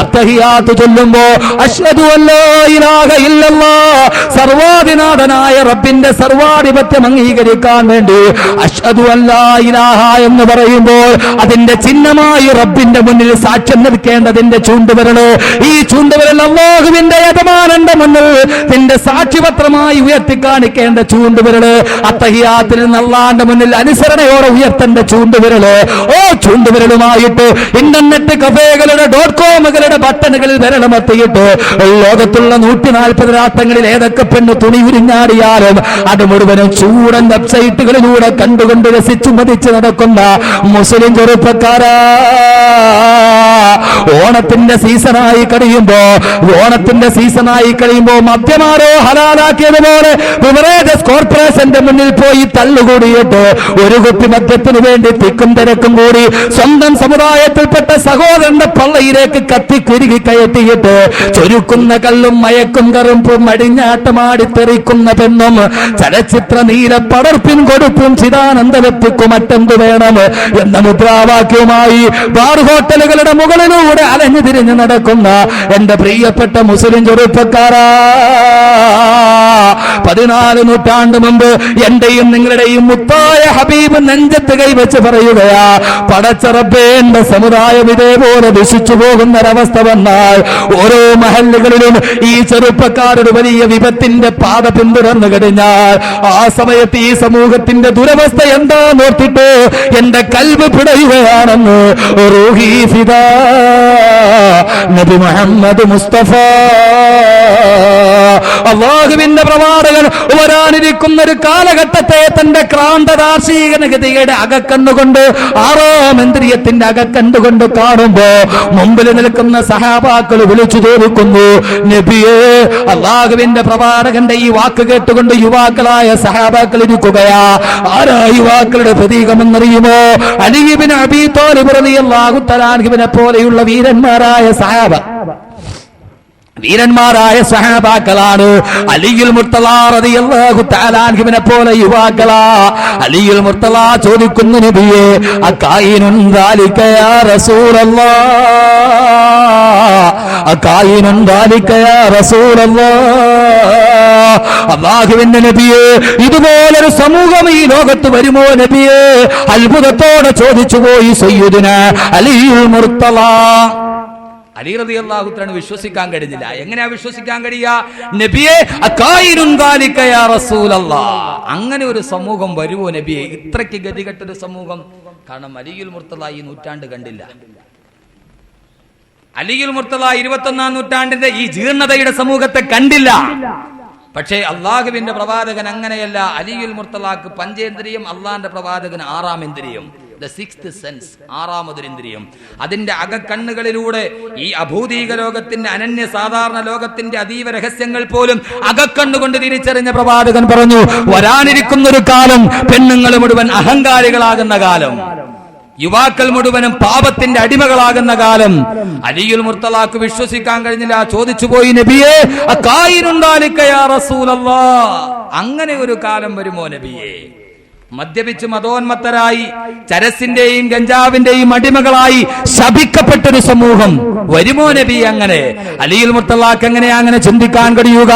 അത്തഹിയാത്ത് ചൊല്ലുമ്പോ അശ്ഹദു അല്ലാ ഇലാഹ ഇല്ലല്ലാഹ്, സർവാധിനാഥനായ റബ്ബിന്റെ സർവാധിപത്യം അംഗീകരിക്കാൻ വേണ്ടി അശ്ഹദു അല്ലാ ഇലാഹ എന്ന് പറയുമ്പോൾ അതിന്റെ ചിഹ്നമായി റബ്ബിന്റെ മുന്നിൽ സാക്ഷ്യം നിൽക്കേണ്ടതിന്റെ ചൂണ്ടുവിരല്, ഈ ചൂണ്ടുവിരൽ അല്ലാഹുവിന്റെ യജമാനന്റെ മുന്നിൽ നിന്റെ സാക്ഷിപത്രമായി ഉയർത്തി കാണിക്കേണ്ട ചൂണ്ടുവിരല്, അത്തഹിയാത്തിൽ നിന്ന് അല്ലാഹുവിന്റെ മുന്നിൽ അനുസരണയോടെ ഉയർത്തേണ്ട ചൂണ്ടുവിരല്. ഓ ചൂണ്ടുവിരലുമായിട്ട് ഇന്റർനെറ്റ് കഫേകളുടെ .com ബട്ടണുകളിൽ വിരളമർത്തിയിട്ട് ലോകത്തുള്ള 140 രാഷ്ട്രങ്ങളിൽ ഏതൊക്കെ പെണ്ണ് തുണി ഉരിഞ്ഞാടിയാലും അത് മുഴുവനും ചൂടൻ വെബ്സൈറ്റുകളിലൂടെ കണ്ടുകൊണ്ട് രസിച്ചു മതിച്ച് നടക്കുന്ന മുസ്ലിം ചെറുപ്പക്കാരാ, ഓണത്തിന്റെ സീസണായി കഴിയുമ്പോ മദ്യമാരോ ഹലാലാക്കിയതുപോലെ ബിവറേജസ് കോർപ്പറേഷന്റെ മുന്നിൽ പോയി തള്ളുകൂടിയിട്ട് ഒരു കുപ്പി മദ്യത്തിന് വേണ്ടി തിക്കും തിരക്കും കൂടി സ്വന്തം സമുദായത്തിൽപ്പെട്ട സഹോദരന്റെ പള്ളയിലേക്ക് കത്തിക്കുരുകി കയറ്റിയിട്ട് ചൊരുക്കുന്ന കല്ലും മയക്കും കറുപ്പും അടിഞ്ഞാട്ടമാടി തെറിക്കുന്ന പെണ്ണും ചലച്ചിത്ര നീല പടർപ്പിൻ കൊടുപ്പും ചിദാനന്ദവെത്തിക്കും മറ്റെന്ത് വേണം എന്ന മുദ്രാവാക്യവുമായി ബാർ ഹോട്ടലുകളുടെ മുകളിലൂടെ അലഞ്ഞു തിരിഞ്ഞു നടക്കുന്ന എന്റെ പ്രിയപ്പെട്ട മുസ്ലിം ചെറുപ്പക്കാരാ, 14 നൂറ്റാണ്ട് മുമ്പ് എന്റെയും നിങ്ങളുടെയും മുത്തായ ഹബീബ് നെഞ്ചത്ത് കൈവച്ച് പറയുകയാ, പടച്ച റബ്ബേ എന്റെ സമുദായം ഇതേപോലെ ദുഷിച്ചു പോകുന്നൊരവസ്ഥ വന്നാൽ ഓരോ മഹല്ലുകളിലും ഈ ചെറുപ്പക്കാരുടെ വലിയ വിപത്തിന്റെ പാത പിന്തുടർന്നു കഴിഞ്ഞാൽ ആ സമയത്ത് ഈ സമൂഹത്തിന്റെ ദുരവസ്ഥ എന്താന്നോർത്തിട്ട് എന്റെ കൽബ് പിടയുകയാണെന്ന് റൂഹി ഫിദാ നബി മുഹമ്മദ് മുസ്തഫ. അല്ലാഹുവിന്റെ പ്രവാചകൻ വരാനിരിക്കുന്ന ഒരു കാലഘട്ടത്തെ തന്റെ ക്രാന്തദാർശികതയുടെ അകക്കണ്ണുകൊണ്ട്, 6ാം ഇന്ദ്രിയത്തിന്റെ അകക്കണ്ണുകൊണ്ട് കാണുമ്പോ മുമ്പിൽ നിൽക്കുന്ന സഹാബാക്കൾ വിളിച്ചു ചോദിക്കുന്നു, നബിയേ, അല്ലാഹുവിന്റെ പ്രവാചകന്റെ ഈ വാക്ക് കേട്ടുകൊണ്ട് യുവാക്കളായ സഹാബാക്കൾ ഇരിക്കുകയാ. ആരാ യുവാക്കളുടെ പ്രതീകമെന്നറിയുമോ? അലി ഇബ്നു അബീ ത്വാലിബ് റളിയല്ലാഹു തആല അൻഹുവിനെ പോലെയുള്ള വീരന്മാരായ സഹാബാക്കളാണ്. അലിയുൽ മുർത്തള റളിയല്ലാഹു തആല അൻഹുവിനെ പോലെ യുവാക്കളാ. അലിയുൽ മുർത്തള ചോദിക്കുന്നു, നബിയേ, അകായിനുൻ ദാലിക യാ റസൂലല്ലാഹ്, അകായിനുൻ ദാലിക യാ റസൂലല്ലാഹ്. അല്ലാഹുവിന്റെ നബിയേ, ഇതുപോലൊരു സമൂഹം ഈ ലോകത്ത് വരുമോ നബിയേ? അത്ഭുതത്തോടെ ചോദിച്ചു പോയി സയ്യിദുനാ അലിയുൽ മുർത്തള. അലി റളിയല്ലാഹു തആല വിശ്വസിക്കാൻ കഴിഞ്ഞില്ല. എങ്ങനെയാ വിശ്വസിക്കാൻ കഴിയുക? നബിയെ, അകായിനുൻ ദാലിക യാ റസൂലല്ലാഹ്, അങ്ങനെ ഒരു സമൂഹം വരുമോ നബിയെ? ഇത്രയ്ക്ക് ഗതികെട്ടൊരു സമൂഹം. കാരണം അലിയുൽ മുർത്തള ഈ നൂറ്റാണ്ട് കണ്ടില്ല. അലിയുൽ മുർത്തള 21-ാം നൂറ്റാണ്ടിന്റെ ഈ ജീർണതയുടെ സമൂഹത്തെ കണ്ടില്ല. പക്ഷേ അള്ളാഹുവിന്റെ പ്രവാചകൻ അങ്ങനെയല്ല. അലിയുൽ മുർത്തളാക്ക് പഞ്ചേന്ദ്രിയം, അള്ളാന്റെ പ്രവാചകൻ 6ാം ഇന്ദ്രിയം, ദ സിക്സ്ത് സെൻസ്, 6ാമതൊരു ഇന്ദ്രിയം. അതിന്റെ അകക്കണ്ണുകളിലൂടെ ഈ അഭൂതീക ലോകത്തിന്റെ, അനന്യ സാധാരണ ലോകത്തിന്റെ അതീവ രഹസ്യങ്ങൾ പോലും അകക്കണ്ണുകൊണ്ട് തിരിച്ചറിഞ്ഞ പ്രവാചകൻ പറഞ്ഞു, വരാനിരിക്കുന്നൊരു കാലം പെണ്ണുങ്ങൾ മുഴുവൻ അഹങ്കാരികളാകുന്ന കാലം, യുവാക്കൾ മുഴുവനും പാപത്തിന്റെ അടിമകളാകുന്ന കാലം. അലിയുൽ മുർത്തളാക്ക് വിശ്വസിക്കാൻ കഴിഞ്ഞില്ല. ചോദിച്ചു പോയി, നബിയേ, അകായിനുൻ ദാലിക യാ റസൂലല്ലാഹ്, അങ്ങനെ ഒരു കാലം വരുമോ നബിയേ? മദ്യപിച്ച് മതോന്മത്തരായി ചരസിന്റെയും ഗഞ്ചാവിന്റെയും അടിമകളായി ശപിക്കപ്പെട്ടൊരു സമൂഹം വരുമോ നബി? അങ്ങനെ അലിയുൽ മുർത്തളാക്ക് എങ്ങനെയാ അങ്ങനെ ചിന്തിക്കാൻ കഴിയുക?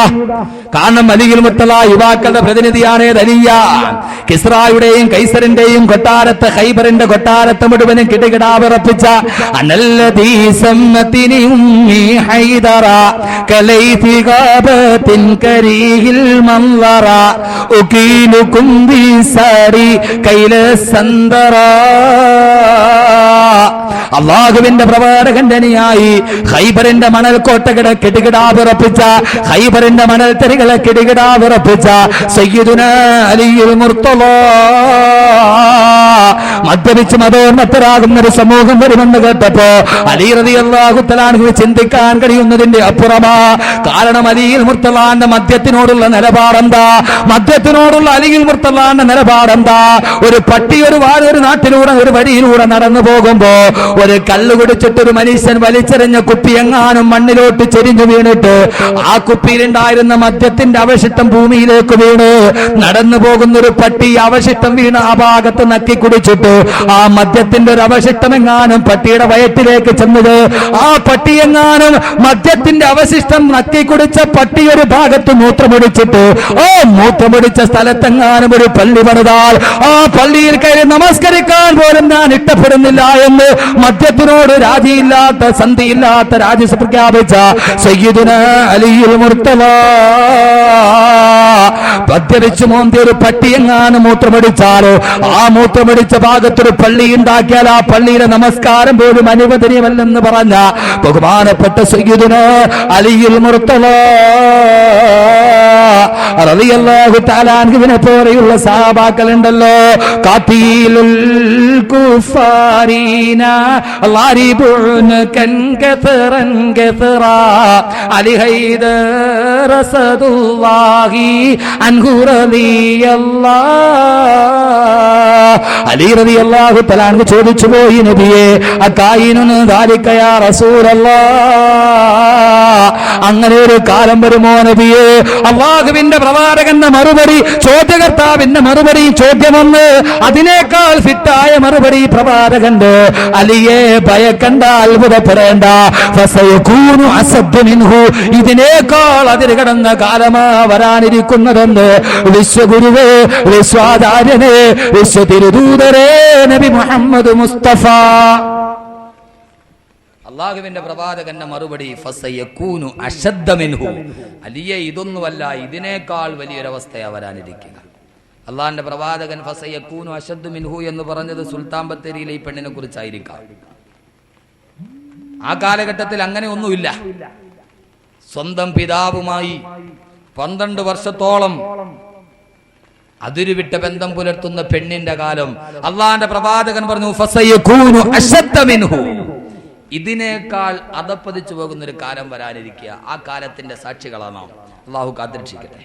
കാരണം അലിയുൽ മുർത്തള യുവാക്കളുടെ പ്രതിനിധിയാണ്. ദലിയ കിസ്റായുടെയും കൈസറിന്റെയും കൊട്ടാരത്തെ, ഖൈബറിന്റെ കൊട്ടാരത്തെ മുഴുവനും കിടകിടാ വിറപ്പിച്ച അനല്ലദീ സമ്മതിനി ഉമ്മി ഹൈദറ കലൈതി ഗാബത്തിൻ കരീഹിൽ മൻളറ ഉകീലുകും ബിസാരി കൈലസന്തറ. അല്ലാഹുവിന്റെ പ്രവാചകന്റെ അണിയായി ഖൈബറിന്റെ മണൽക്കോട്ടകളെ കിടകിടാ വിറപ്പിച്ച, ഖൈബറിന്റെ മണൽത്തരികളെ കിടകിടാ വിറപ്പിച്ച സയ്യിദുനാ അലിയുൽ മുർത്തള മദ്യപിച്ച് മതോന്മത്തരാകുന്ന ഒരു സമൂഹം വരുമെന്ന് കേട്ടപ്പോ അലി റളിയല്ലാഹു തആല അൻഹു ചിന്തിക്കാൻ കഴിയുന്നതിന്റെ അപ്പുറമാ. കാരണം അലിയുൽ മുർത്തളാന്റെ മദ്യത്തിനോടുള്ള നിലപാടെന്താ? മദ്യത്തിനോടുള്ള അലിയുൽ മുർത്തളാന്റെ നിലപാടെന്താ? ഒരു പട്ടി ഒരു നാട്ടിലൂടെ, ഒരു വഴിയിലൂടെ നടന്നു പോകുമ്പോ ഒരു കല്ല് കുടിച്ചിട്ട് ഒരു മനുഷ്യൻ വലിച്ചെറിഞ്ഞ കുപ്പി എങ്ങാനും മണ്ണിലോട്ട് ചെരിഞ്ഞു വീണിട്ട് ആ കുപ്പിയിലുണ്ടായിരുന്ന മദ്യത്തെ മദ്യത്തിന്റെ അവശിഷ്ടം ഭൂമിയിലേക്ക് വീണ് നടന്നു പോകുന്ന ഒരു പട്ടി അവശിഷ്ടം വീണ് ആ ഭാഗത്ത് നക്കി കുടിച്ചിട്ട് ആ മദ്യത്തിന്റെ ഒരു അവശിഷ്ടം എങ്ങാനും പട്ടിയുടെ വയറ്റിലേക്ക് ചെന്നത്, ആ പട്ടി എങ്ങാനും മദ്യത്തിന്റെ അവശിഷ്ടം നക്കി കുടിച്ച പട്ടി ഒരു ഭാഗത്ത് മൂത്രമൊടിച്ചിട്ട് ആ മൂത്രമൊടിച്ച സ്ഥലത്തെങ്ങാനും ഒരു പള്ളി പണിതാൽ ആ പള്ളിയിൽ കയറി നമസ്കരിക്കാൻ പോലും ഞാൻ ഇഷ്ടപ്പെടുന്നില്ല എന്ന് മദ്യത്തിനോട് രാജിയില്ലാത്ത സന്ധിയില്ലാത്ത രാജി പ്രഖ്യാപിച്ച സയ്യിദുനാ അലിയുൽ മുർത്തദ മദ്യപിച്ചു മോന്തി ഒരു പട്ടി എങ്ങാനും മൂത്രമടിച്ചാലോ ആ മൂത്രമടിച്ച ഭാഗത്തൊരു പള്ളി ഉണ്ടാക്കിയാൽ ആ പള്ളിയുടെ നമസ്കാരം പോലും അനുവദനീയമല്ലെന്ന് പറഞ്ഞ ബഹുമാനപ്പെട്ട സയ്യിദുനാ അലിയുൽ മുർത്തദ റളിയല്ലാഹു തആല അൻഹുവിനെ പോലെയുള്ള സഹാബാക്കൾ ഉണ്ടല്ലോ. ഖാതീലുൽ കുഫാരീന ളാരിബുൻ കൻകതറൻ കതറാ അലി ഹൈദർ റസൂലുള്ളാഹി അൻഹു റളിയല്ലാഹ്. അലി റളിയല്ലാഹു തആല അൻഹു ചോദിച്ചു പോയി, നബിയേ അകായിനുൻ ദാലിക യാ റസൂലല്ലാഹ്, അങ്ങനെ ഒരു കാലം വരുമോ നബിയേ? അല്ലാഹുവിന്റെ പ്രവാചകന്റെ മറുപടി, ചോദ്യകർത്താവിന്റെ മറുപടി ചോദ്യമൊന്ന്, അതിനേക്കാൾ ഫിറ്റായ മറുപടി പ്രവാചകന്റെ. അലിയെ ഭയക്കണ്ട, അത്ഭുതപ്പെടേണ്ട, ഫസയകൂനു അസദ്ദു മിൻഹു, ഇതിനേക്കാൾ അതിര് കടന്ന കാലമാ വരാനിരിക്കുന്നതെന്ന് വിശ്വഗുരുവേ, വിശ്വാചാര്യനെ, വിശ്വതിരുദൂതരേ നബി മുഹമ്മദ് മുസ്തഫ. അള്ളാഹുവിന്റെ പ്രവാചകന്റെ മറുപടി ഫസയകൂനു അശദ്ദ മിൻഹു, അലിയെ ഇതൊന്നുമല്ല ഇതിനേക്കാൾ വലിയൊരവസ്ഥയാ വരാനിരിക്കുക. അള്ളാഹിന്റെ പ്രവാചകൻ ഫസയകൂനു അശദ്ദു മിൻഹു എന്ന് പറഞ്ഞത് സുൽത്താൻ ബത്തേരിയിലെ ഈ പെണ്ണിനെ കുറിച്ചായിരിക്കാം. ആ കാലഘട്ടത്തിൽ അങ്ങനെ ഒന്നുമില്ല. സ്വന്തം പിതാവുമായി 12 വർഷത്തോളം അതിരുവിട്ട ബന്ധം പുലർത്തുന്ന പെണ്ണിന്റെ കാലം. അള്ളാഹിന്റെ പ്രവാചകൻ പറഞ്ഞു ഫസയകൂനു അശദ്ദ മിൻഹു, ഇതിനേക്കാൾ അധപ്പതിച്ചു പോകുന്ന ഒരു കാലം വരാനിരിക്കുക. ആ കാലത്തിന്റെ സാക്ഷികളാണ് നാം. അള്ളാഹു കാത്തിരക്ഷിക്കട്ടെ.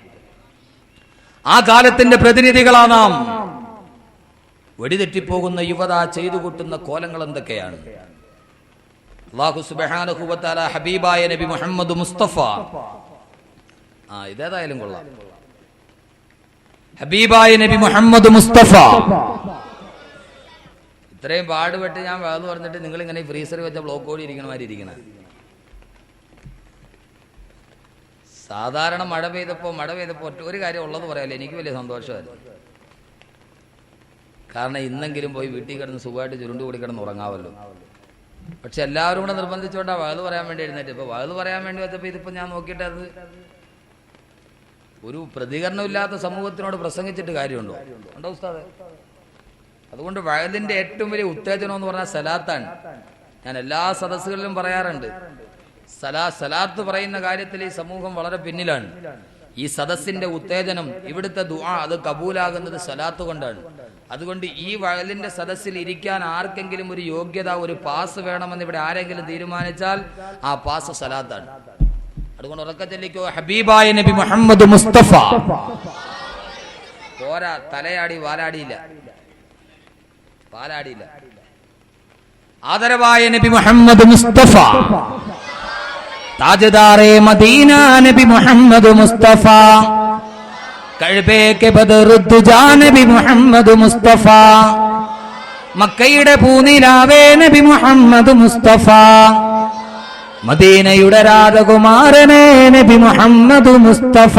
ആ കാലത്തിന്റെ പ്രതിനിധികളാണ് നാം. വെടിതെറ്റിപ്പോകുന്ന യുവത ചെയ്തു കൂട്ടുന്ന കോലങ്ങൾ എന്തൊക്കെയാണ്? അല്ലാഹു സുബ്ഹാനഹു വ തആല ഹബീബായ നബി മുഹമ്മദ് മുസ്തഫ, ഇതേതായാലും കൊള്ളാം, ഹബീബായ നബി മുഹമ്മദ് മുസ്തഫ. ഇത്രയും പാടുപെട്ട് ഞാൻ വേദന പറഞ്ഞിട്ട് നിങ്ങൾ ഇങ്ങനെ ഫ്രീസറിൽ വെച്ച ബ്ലോക്ക് ഓടി ഇരിക്കണ മാതിരി ഇരിക്കണ. സാധാരണ മഴ പെയ്തപ്പോൾ ഒരു കാര്യം ഉള്ളത് പറയാമല്ലോ, എനിക്ക് വലിയ സന്തോഷമായിരുന്നു. കാരണം ഇന്നെങ്കിലും പോയി വീട്ടിൽ കിടന്ന് സുഖമായിട്ട് ചുരുണ്ട് കൂടി കിടന്ന് ഉറങ്ങാമല്ലോ. പക്ഷെ എല്ലാവരും കൂടെ നിർബന്ധിച്ചുകൊണ്ടാണ് വയത് പറയാൻ വേണ്ടി എഴുന്നേറ്റ്. ഇപ്പോൾ വയത് പറയാൻ വേണ്ടി വെച്ചപ്പോൾ ഇതിപ്പോൾ ഞാൻ നോക്കിയിട്ട് അത് ഒരു പ്രതികരണമില്ലാത്ത സമൂഹത്തിനോട് പ്രസംഗിച്ചിട്ട് കാര്യമുണ്ടോ? ഉണ്ടോ ഉസ്താദേ? അതുകൊണ്ട് വയലിന്റെ ഏറ്റവും വലിയ ഉത്തേജനം എന്ന് പറഞ്ഞാൽ സലാത്താണ്. ഞാൻ എല്ലാ സദസ്സുകളിലും പറയാറുണ്ട്, സലാത്ത് പറയുന്ന കാര്യത്തിൽ ഈ സമൂഹം വളരെ പിന്നിലാണ്. ഈ സദസ്സിന്റെ ഉത്തേജനം, ഇവിടുത്തെ ദുആ അത് കബൂലാകുന്നത് സലാത്ത് കൊണ്ടാണ്. അതുകൊണ്ട് ഈ വയലിന്റെ സദസ്സിൽ ഇരിക്കാൻ ആർക്കെങ്കിലും ഒരു യോഗ്യത, ഒരു പാസ് വേണമെന്ന് ഇവിടെ ആരെങ്കിലും തീരുമാനിച്ചാൽ ആ പാസ് സലാത്താണ്. അതുകൊണ്ട് ഉറക്കെ ചൊല്ലിക്കോ, ഹബീബായ നബി മുഹമ്മദ് മുസ്തഫ. പോരാ, തലയാടി വാലാടിയില്ല. ആദരവായ നബി മുഹമ്മദ് മുസ്തഫ, താജ്ദാറെ മദീന നബി മുഹമ്മദ് മുസ്തഫ, കഅബേ കെ ബദറുദ്ദുജാ നബി മുഹമ്മദ് മുസ്തഫ, മക്കയുടെ പൂനിലാവേ നബി മുഹമ്മദ് മുസ്തഫ, മദീനയുടെ രാജകുമാരനേ നബി മുഹമ്മദ് മുസ്തഫ,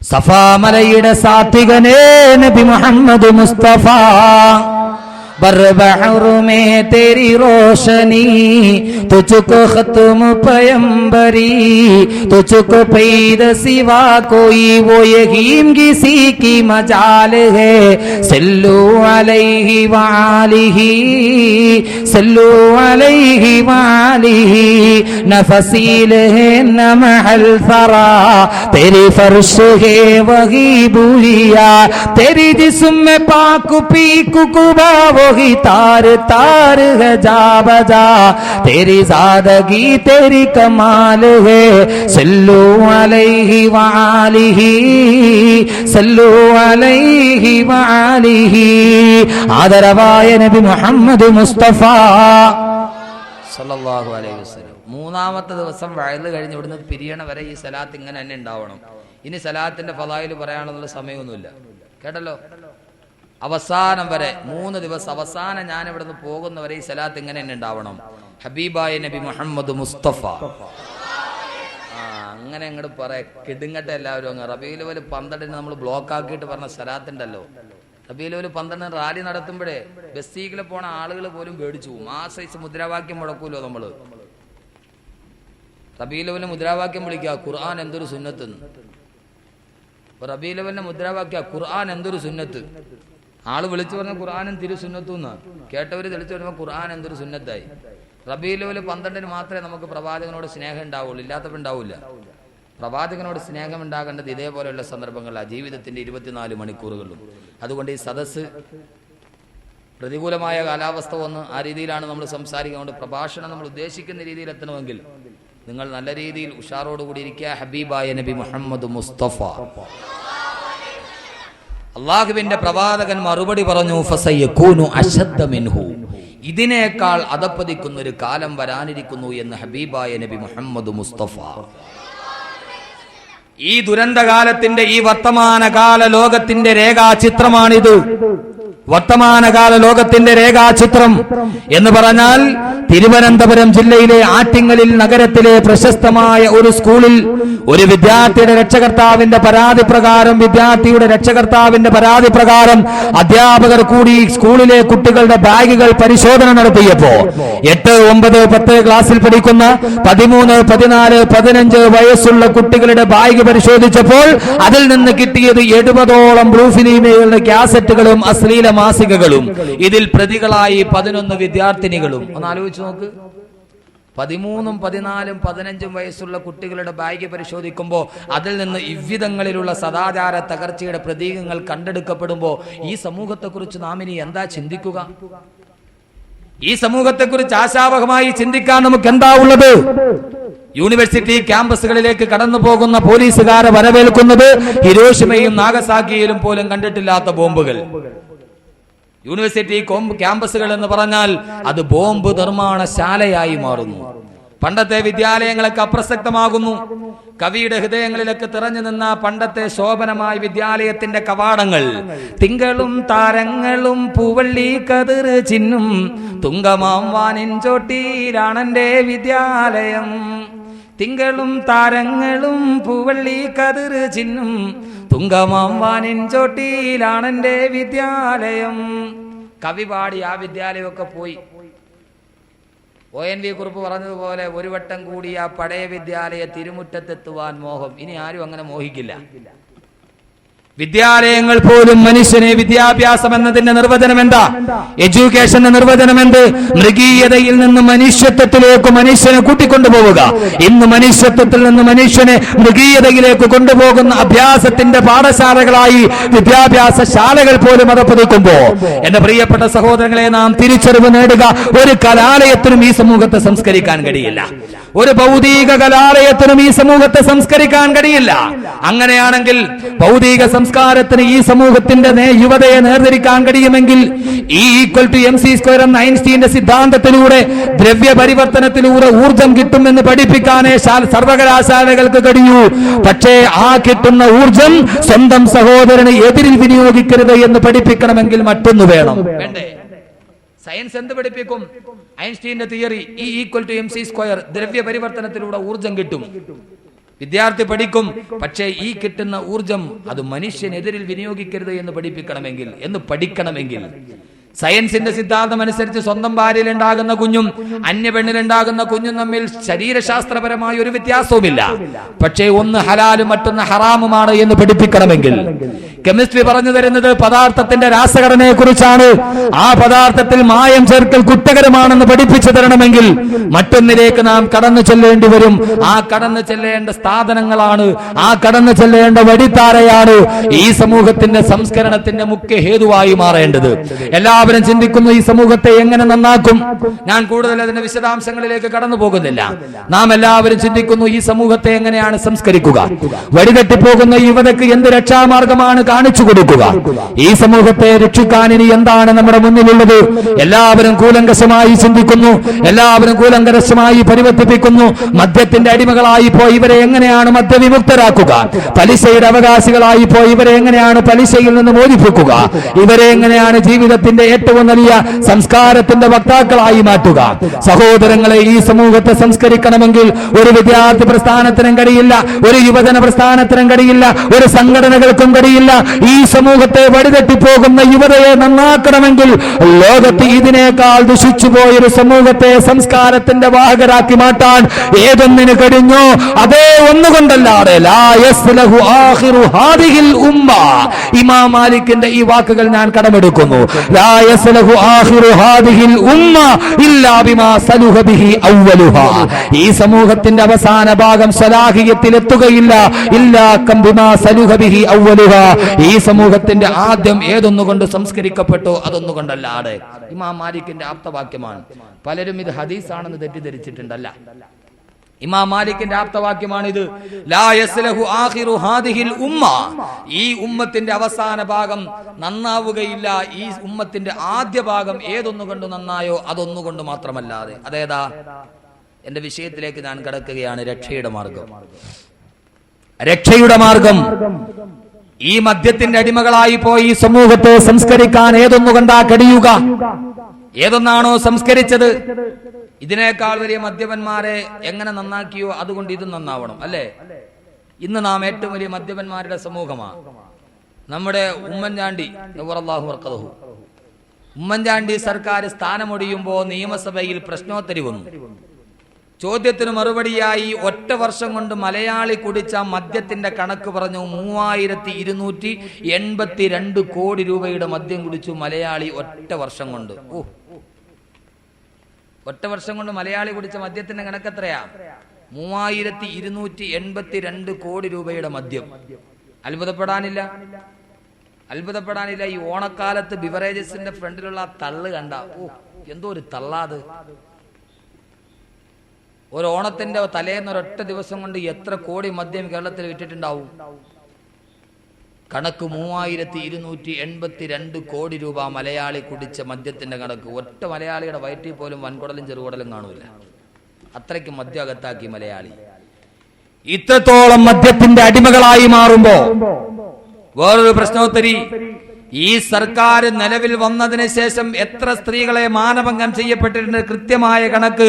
സഫാ മലയുടെ സാത്വികനേ നബി മുഹമ്മദ് മുസ്തഫ, बरबहर में तेरी रोशनी, तुझको खत्म पैगंबरी, तुझको पैद सिवा कोई वो यकीन किसी की मजाल है। सल्लु अलैहि वालिही, सल्लु अलैहि वालिही, न फसील है न महल फरा, तेरी फर्श है वही बुलिया, तेरी जिस्म में पाक पीक कुबा वही तार तार है जा बजा, तेरी ज़ादगी तेरी कमाल है। सल्लु अलैहि वालिही, सल्लु अलैहि वालिही. ആദരവായ നബി മുഹമ്മദ് മുസ്തഫ സല്ലല്ലാഹു അലൈഹി വസല്ലം. മൂന്നാമത്തെ ദിവസം വയല് കഴിഞ്ഞ് ഇവിടുന്ന് പിരിയണ വരെ ഈ സലാത്ത് ഇങ്ങനെ തന്നെ ഉണ്ടാവണം. ഇനി സലാത്തിന്റെ ഫളായില് പറയാനുള്ള സമയമൊന്നുമില്ല, കേട്ടല്ലോ. അവസാനം വരെ 3 ദിവസം, അവസാനം ഞാൻ ഇവിടുന്ന് പോകുന്നവരെ ഈ സലാത്ത് ഇങ്ങനെ തന്നെ ഉണ്ടാവണം. ഹബീബായ നബി മുഹമ്മദ് മുസ്തഫ. അങ്ങനെ അങ്ങോട്ട് പറയാ കിടുങ്ങട്ടെ എല്ലാവരും. അങ്ങ് റബീഉൽ അവ്വൽ 12 നമ്മൾ ബ്ലോക്ക് ആക്കിയിട്ട് പറഞ്ഞ സലാത്തുണ്ടല്ലോ. റബീഉൽ അവ്വൽ 12 റാലി നടത്തുമ്പോഴേ ബസ്സീക്കിൽ പോണ ആളുകൾ പോലും പേടിച്ചു പോകും. ആ സൈസ് മുദ്രാവാക്യം മുടക്കൂലോ നമ്മള്. റബീഉൽ അവ്വൽ മുദ്രാവാക്യം വിളിക്കുക, ഖുർആൻ എന്തൊരു സുന്നത്ത്. റബീഉൽ അവ്വലിന്റെ മുദ്രാവാക്യ ഖുർആൻ എന്തൊരു സുന്നത്ത്. ആള് വിളിച്ചു പറഞ്ഞ ഖുർആനും തിരു സുന്നത്തുന്ന കേട്ടവര് തെളിച്ചു വരുമ്പോൾ ഖുർആൻ എന്തൊരു സുന്നത്തായി. റബീഉൽ അവ്വൽ 12 മാത്രമേ നമുക്ക് പ്രവാചകനോട് സ്നേഹം ഉണ്ടാവുള്ളൂ, ഇല്ലാത്തപ്പോൾ ഉണ്ടാവില്ല. പ്രവാചകനോട് സ്നേഹം ഉണ്ടാകേണ്ടത് ഇതേപോലെയുള്ള സന്ദർഭങ്ങളിലാണ്, ജീവിതത്തിന്റെ 24 മണിക്കൂറുകളിലും. അതുകൊണ്ട് ഈ സദസ്സ് പ്രതികൂലമായ കാലാവസ്ഥ വന്ന് ആ രീതിയിലാണ് നമ്മൾ സംസാരിക്കുന്നത്. പ്രഭാഷണം നമ്മൾ ഉദ്ദേശിക്കുന്ന രീതിയിൽ എത്തണമെങ്കിൽ നിങ്ങൾ നല്ല രീതിയിൽ ഉഷാറോടുകൂടി ഇരിക്കുക. ഹബീബായ നബി മുഹമ്മദ് മുസ്തഫ. അള്ളാഹുവിന്റെ പ്രവാചകൻ മറുപടി പറഞ്ഞു, ഫസയകൂനു അശദ്ദ മിൻഹു, ഇതിനേക്കാൾ അധപ്പതിക്കുന്ന ഒരു കാലം വരാനിരിക്കുന്നു എന്ന് ഹബീബായ നബി മുഹമ്മദ് മുസ്തഫ. ഈ ദുരന്തകാലത്തിന്റെ, ഈ വർത്തമാനകാല ലോകത്തിന്റെ രേഖാചിത്രമാണിത്. വർത്തമാനകാല ലോകത്തിന്റെ രേഖാചിത്രം എന്ന് പറഞ്ഞാൽ തിരുവനന്തപുരം ജില്ലയിലെ ആറ്റിങ്ങലിൽ നഗരത്തിലെ പ്രശസ്തമായ ഒരു സ്കൂളിൽ ഒരു വിദ്യാർത്ഥിയുടെ രക്ഷകർത്താവിന്റെ പരാതി പ്രകാരം അധ്യാപകർ കൂടി സ്കൂളിലെ കുട്ടികളുടെ ബാഗുകൾ പരിശോധന നടത്തിയപ്പോ 8, 9, 10 ക്ലാസ്സിൽ പഠിക്കുന്ന 13, 14, 15 വയസ്സുള്ള കുട്ടികളുടെ ബാഗ് പരിശോധിച്ചപ്പോൾ അതിൽ നിന്ന് കിട്ടിയത് 70ഓളം ബ്ലൂ ഫിലിമുകളുടെ കാസറ്റുകളും അശ്ലീല മാസികകളും. ഇതിൽ പ്രതികളായി 11 വിദ്യാർത്ഥിനികളും. ഒന്ന് ആലോചിച്ച് നോക്ക്. 13, 14, 15 വയസ്സുള്ള കുട്ടികളുടെ ബാഗ് പരിശോധിക്കുമ്പോൾ അതിൽ നിന്ന് ഇவ்விധങ്ങളിലുള്ള സദാചാര തകർച്ചയുടെ പ്രതീകങ്ങൾ കണ്ടെടുക്കപ്പെടുമ്പോൾ ഈ സമൂഹത്തെക്കുറിച്ച് നാം ഇനി എന്താ ചിന്തിക്കുക? ഈ സമൂഹത്തെക്കുറിച്ച് ആശാവഹമായി ചിന്തിക്കാൻ നമുക്ക് എന്താ ഉള്ളത്? യൂണിവേഴ്സിറ്റി ക്യാമ്പസുകളിലേക്ക് കടന്നു പോകുന്ന പോലീസുകാരെ വരവേൽക്കുന്നത് ഹിരോഷിമയും നാഗസാക്കിയിലും പോലും കണ്ടിട്ടില്ലാത്ത ബോംബുകൾ. യൂണിവേഴ്സിറ്റി ക്യാമ്പസുകൾ എന്ന് പറഞ്ഞാൽ അത് ബോംബ് നിർമ്മാണശാലയായി മാറുന്നു. പണ്ടത്തെ വിദ്യാലയങ്ങളൊക്കെ അപ്രസക്തമാകുന്നു. കവിയുടെ ഹൃദയങ്ങളിലൊക്കെ തിറഞ്ഞു നിന്ന പണ്ടത്തെ ശോഭനമായ വിദ്യാലയത്തിന്റെ കവാടങ്ങൾ തിങ്കളും താരങ്ങളും പൂവള്ളി കതിർ ചിന്നും തുങ്കമാം വാനിൻ ചോട്ടിയിലാണെന്റെ വിദ്യാലയം. തിങ്കളും താരങ്ങളും പൂവള്ളി കതിർ ചിന്നും തുങ്കമാം വാനിൻ ചോട്ടിയിലാണെന്റെ വിദ്യാലയം. കവി പാടി ആ വിദ്യാലയമൊക്കെ പോയി. ONV കുറിപ്പ് പറഞ്ഞതുപോലെ ഒരു വട്ടം കൂടി ആ പഴയ വിദ്യാലയ തിരുമുറ്റത്തെത്തുവാൻ മോഹം. ഇനി ആരും അങ്ങനെ മോഹിക്കില്ല. വിദ്യാലയങ്ങൾ പോലും മനുഷ്യനെ, വിദ്യാഭ്യാസം എന്നതിന്റെ നിർവചനം എന്താ? എഡ്യൂക്കേഷന്റെ നിർവചനം എന്ത്? മൃഗീയതയിൽ നിന്ന് മനുഷ്യത്വത്തിലേക്ക് മനുഷ്യനെ കൂട്ടിക്കൊണ്ടുപോവുക. ഇന്ന് മനുഷ്യത്വത്തിൽ നിന്ന് മനുഷ്യനെ മൃഗീയതയിലേക്ക് കൊണ്ടുപോകുന്ന അഭ്യാസത്തിന്റെ പാഠശാലകളായി വിദ്യാഭ്യാസ ശാലകൾ പോലും അധപ്പതിക്കുമ്പോ എന്റെ പ്രിയപ്പെട്ട സഹോദരങ്ങളെ, നാം തിരിച്ചറിവ് നേടുക. ഒരു കലാലയത്തിനും ഈ സമൂഹത്തെ സംസ്കരിക്കാൻ കഴിയില്ല. ഒരു ഭൗതിക കലാലയത്തിനും ഈ സമൂഹത്തെ സംസ്കരിക്കാൻ കഴിയില്ല. അങ്ങനെയാണെങ്കിൽ ഭൗതിക സംസ്കാരത്തിന് ഈ സമൂഹത്തിന്റെ യുവതയെ നേർതിരിക്കാൻ കഴിയുമെങ്കിൽ E=mc² എന്ന ഐൻസ്റ്റീന്റെ സിദ്ധാന്തത്തിലൂടെ ദ്രവ്യ പരിവർത്തനത്തിലൂടെ ഊർജം കിട്ടുമെന്ന് പഠിപ്പിക്കാനേ സർവകലാശാലകൾക്ക് കഴിയൂ. പക്ഷേ ആ കിട്ടുന്ന ഊർജം സ്വന്തം സഹോദരന് എതിരിൽ വിനിയോഗിക്കരുത് എന്ന് പഠിപ്പിക്കണമെങ്കിൽ മറ്റൊന്നു വേണം. വേണ്ടേ? സയൻസ് എന്ത് പഠിപ്പിക്കും? ഐൻസ്റ്റീന്റെ തിയറി E=mc², ദ്രവ്യ പരിവർത്തനത്തിലൂടെ ഊർജം കിട്ടും. വിദ്യാർത്ഥി പഠിക്കും. പക്ഷേ ഈ കിട്ടുന്ന ഊർജം അത് മനുഷ്യനെതിരിൽ വിനിയോഗിക്കരുത് എന്ന് പഠിക്കണമെങ്കിൽ സയൻസിന്റെ സിദ്ധാന്തം അനുസരിച്ച് സ്വന്തം ഭാര്യയിൽ ഉണ്ടാകുന്ന കുഞ്ഞും അന്യ പെണ്ണിലുണ്ടാകുന്ന കുഞ്ഞും തമ്മിൽ ശരീരശാസ്ത്രപരമായ ഒരു വ്യത്യാസവുമില്ല. പക്ഷേ ഒന്ന് ഹലാലും മറ്റൊന്ന് ഹറാമുമാണ് എന്ന് പഠിപ്പിക്കണമെങ്കിൽ കെമിസ്ട്രി പറഞ്ഞു തരുന്നത് പദാർത്ഥത്തിന്റെ രാസഘടനയെ കുറിച്ചാണ്. ആ പദാർത്ഥത്തിൽ മായം ചേർക്കൽ കുറ്റകരമാണെന്ന് പഠിപ്പിച്ചു തരണമെങ്കിൽ മറ്റൊന്നിലേക്ക് നാം കടന്നു ചെല്ലേണ്ടി വരും. ആ കടന്നു ചെല്ലേണ്ട സ്ഥാപനങ്ങളാണ്, ആ കടന്നു ചെല്ലേണ്ട വഴിത്താരയാണ് ഈ സമൂഹത്തിന്റെ സംസ്കരണത്തിന്റെ മുഖ്യ ഹേതുവായി മാറേണ്ടത്. എല്ലാവരും ചിന്തിക്കുന്നു ഈ സമൂഹത്തെ എങ്ങനെ നന്നാക്കും. ഞാൻ കൂടുതൽ അതിന്റെ വിശദാംശങ്ങളിലേക്ക് കടന്നു പോകുന്നില്ല. നാം എല്ലാവരും ചിന്തിക്കുന്നു ഈ സമൂഹത്തെ എങ്ങനെയാണ് സംസ്കരിക്കുക. വഴിതെറ്റിപ്പോകുന്ന യുവതയ്ക്ക് എന്ത് രക്ഷാമാർഗമാണ് കാണിച്ചു കൊടുക്കുക. ഈ സമൂഹത്തെ രക്ഷിക്കാൻ ഇനി എന്താണ് നമ്മുടെ മുന്നിലുള്ളത്? എല്ലാവരും കൂലങ്കശമായി ചിന്തിക്കുന്നു, എല്ലാവരും കൂലങ്കശമായി പരിവർത്തിപ്പിക്കുന്നു. മദ്യത്തിന്റെ അടിമകളായി പോയി ഇവരെ എങ്ങനെയാണ് മദ്യവിമുക്തരാക്കുക? പലിശയുടെ അവകാശികളായി പോയി ഇവരെ എങ്ങനെയാണ് പലിശയിൽ നിന്ന് മോചിപ്പിക്കുക? ഇവരെ എങ്ങനെയാണ് ജീവിതത്തിന്റെ ഏറ്റവും വലിയ സംസ്കാരത്തിന്റെ വക്താക്കളായി മാറ്റുക? സഹോദരങ്ങളെ, ഈ സമൂഹത്തെ സംസ്കരിക്കണമെങ്കിൽ ഒരു വിദ്യാർത്ഥി പ്രസ്ഥാനത്തിനും കഴിയില്ല, ഒരു യുവജന പ്രസ്ഥാനത്തിനും കഴിയില്ല, ഒരു സംഘടനകൾക്കും കഴിയില്ല. ഈ സമൂഹത്തെ വഴിതെറ്റിപ്പോകുന്ന യുവതയെ നന്നാക്കണമെങ്കിൽ ലോകത്ത് ഇതിനേക്കാൾ ദുഷിച്ചു പോയൊരു സമൂഹത്തെ സംസ്കാരത്തിന്റെ വാഹകരാക്കി മാറ്റാൻ ഏതൊന്നിന് കഴിഞ്ഞോ അതേ ഒന്നുകൊണ്ടല്ലാതെ ലാ യസ്ലഹു ആഖിറു ഹാദിഹിൽ ഉമ്മ. ഇമാം മാലിക്കിന്റെ ഈ വാക്കുകൾ ഞാൻ കടമെടുക്കുന്നു. ലാ യസ്ലഹു ആഖിറു ഹാദിഹിൽ ഉമ്മ ഇല്ലാ ബിമാ സലുഹ ബിഹി അവ്വലുഹാ. ഈ സമൂഹത്തിന്റെ അവസാന ഭാഗം സലാഹിയത്തിൽ എത്തുകയില്ല ഇല്ലാ കം ബിമാ സലുഹ ബിഹി അവ്വലുഹാ. ഈ സമൂഹത്തിന്റെ ആദ്യം ഏതൊന്നുകൊണ്ട് സംസ്കരിക്കപ്പെട്ടോ അതൊന്നുകൊണ്ടല്ലാതെ. ഇമാം മാലിക്കിന്റെ ആപ്തവാക്യമാണ്. പലരും ഇത് ഹദീസാണെന്ന് തെറ്റിദ്ധരിച്ചിട്ടുണ്ടല്ല. ഇമാം മാലിക്കിന്റെ ആപ്തവാക്യമാണിത്. ലാ യസ്ലഹു ആഖിറു ഹാദിഹിൽ ഉമ്മ. ഈ ഉമ്മത്തിന്റെ അവസാന ഭാഗം നന്നാവുകയില്ല ഈ ഉമ്മത്തിന്റെ ആദ്യ ഭാഗം ഏതൊന്നുകൊണ്ട് നന്നായോ അതൊന്നുകൊണ്ട് മാത്രമല്ലാതെ. അതേതാ? എന്റെ വിഷയത്തിലേക്ക് ഞാൻ കടക്കുകയാണ്. രക്ഷയുടെ മാർഗം. രക്ഷയുടെ മാർഗം. ഈ മദ്യത്തിന്റെ അടിമകളായി പോയി സമൂഹത്തെ സംസ്കരിക്കാൻ ഏതൊന്നുകൊണ്ടാ കഴിയുക? ഏതൊന്നാണോ സംസ്കരിച്ചത്? ഇതിനേക്കാൾ വലിയ മദ്യപന്മാരെ എങ്ങനെ നന്നാക്കിയോ അതുകൊണ്ട് ഇത് നന്നാവണം, അല്ലേ? ഇന്ന് നാം ഏറ്റവും വലിയ മദ്യപന്മാരുടെ സമൂഹമാണ്. നമ്മുടെ ഉമ്മൻചാണ്ടി ഉമ്മൻചാണ്ടി സർക്കാർ സ്ഥാനമൊടിയുമ്പോ നിയമസഭയിൽ പ്രശ്നോത്തരി വന്നു. ചോദ്യത്തിന് മറുപടിയായി ഒറ്റ വർഷം കൊണ്ട് മലയാളി കുടിച്ച മദ്യത്തിന്റെ കണക്ക് പറഞ്ഞു. 3282 കോടി രൂപയുടെ മദ്യം കുടിച്ചു മലയാളി ഒറ്റ വർഷം കൊണ്ട്. ഒറ്റ വർഷം കൊണ്ട് മലയാളി കുടിച്ച മദ്യത്തിന്റെ കണക്ക് എത്രയാ? 3282 കോടി രൂപയുടെ മദ്യം. അത്ഭുതപ്പെടാനില്ല. ഈ ഓണക്കാലത്ത് ബിവറേജസിന്റെ ഫ്രണ്ടിലുള്ള തള്ള് കണ്ട എന്തോ ഒരു തള്ളാത്. ഒരു ഓണത്തിന്റെ തലേന്ന് ഒരൊറ്റ ദിവസം കൊണ്ട് എത്ര കോടി മദ്യം കേരളത്തിൽ വിറ്റിട്ടുണ്ടാവും? കണക്ക് 3282 കോടി രൂപ മലയാളി കുടിച്ച മദ്യത്തിന്റെ കണക്ക്. ഒറ്റ മലയാളിയുടെ വയറ്റിൽ പോലും വൻകുടലും ചെറുകുടലും കാണൂല. അത്രയ്ക്ക് മദ്യം അകത്താക്കി മലയാളി. ഇത്രത്തോളം മദ്യത്തിന്റെ അടിമകളായി മാറുമ്പോ വേറൊരു പ്രശ്നോത്തരി. ഈ സർക്കാർ നിലവിൽ വന്നതിന് ശേഷം എത്ര സ്ത്രീകളെ മാനഭംഗം ചെയ്യപ്പെട്ടിട്ടുണ്ട്? കൃത്യമായ കണക്ക്.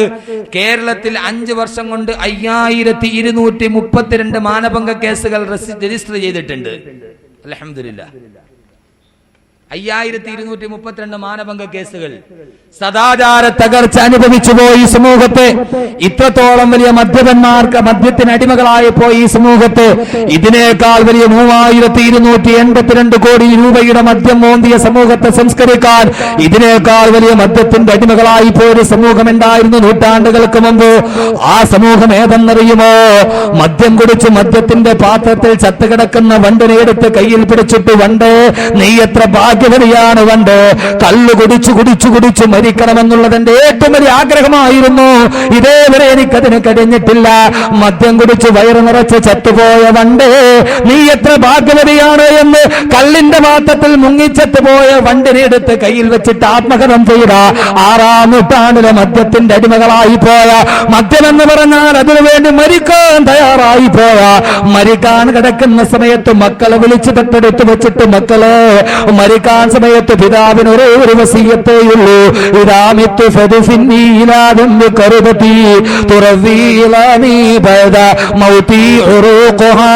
കേരളത്തിൽ 5 വർഷം കൊണ്ട് 5232 മാനഭംഗ കേസുകൾ രജിസ്റ്റർ ചെയ്തിട്ടുണ്ട്. അൽഹംദുലില്ലാഹ്. 5232 മാനഭംഗ കേസുകൾ. സദാചാര തകർച്ച അനുഭവിച്ചു പോയി സമൂഹത്തെ. ഇത്രത്തോളം വലിയ മദ്യത്തിന് അടിമകളായി പോയി ഈ സമൂഹത്തെ. ഇതിനേക്കാൾ വലിയ 3282 കോടി രൂപയുടെ മദ്യം മോന്തിയ സമൂഹത്തെ സംസ്കരിക്കാൻ ഇതിനേക്കാൾ വലിയ മദ്യത്തിന്റെ അടിമകളായി പോയൊരു സമൂഹം ഉണ്ടായിരുന്നു നൂറ്റാണ്ടുകൾക്ക് മുമ്പ്. ആ സമൂഹം ഏതെന്നറിയുമോ? മദ്യം കുടിച്ച് മദ്യത്തിന്റെ പാത്രത്തിൽ ചത്തുകിടക്കുന്ന വണ്ടിനെ എടുത്ത് കയ്യിൽ പിടിച്ചിട്ട്, വണ്ട് നീ എത്ര ഭാഗ്യവതിയാണ് വണ്ട്, കള്ളു കുടിച്ചു കുടിച്ചു കുടിച്ചു മരിക്കണമെന്നുള്ളത് എന്റെ ഏറ്റവും വലിയ ആഗ്രഹമായിരുന്നു. ഇതേവരെ എനിക്കതിന് കഴിഞ്ഞിട്ടില്ല. മദ്യം കുടിച്ച് വയറ് നിറച്ച് ചത്തുപോയ വണ്ട് നീ എത്ര ഭാഗ്യവതിയാണ് എന്ന് കള്ളിന്റെ പാത്രത്തിൽ മുങ്ങിച്ചത്തുപോയ വണ്ടിനെ എടുത്ത് കയ്യിൽ വെച്ചിട്ട് ആത്മകഥം ചെയ്ത 6-ാം നൂറ്റാണ്ടിലെ മദ്യത്തിന്റെ അടിമകളായി പോയ, മദ്യമെന്ന് പറഞ്ഞാൽ അതിനുവേണ്ടി മരിക്കാൻ തയ്യാറായി പോയ, മരിക്കാൻ കിടക്കുന്ന സമയത്ത് മക്കളെ വിളിച്ചു തൊട്ടടുത്ത് വെച്ചിട്ട്, മക്കളെ മരിക്കാൻ സമയത്ത് പിതാവിന് ഒരേ ഒരു വസിയത്തേയുള്ളൂ, ഇതാമിത്തു ഫദ്ഫിന്നി ഇലാ ദംബി ഖർബതി തുറവീലനി ബദ മൗതി ഉറൂഖുഹാ.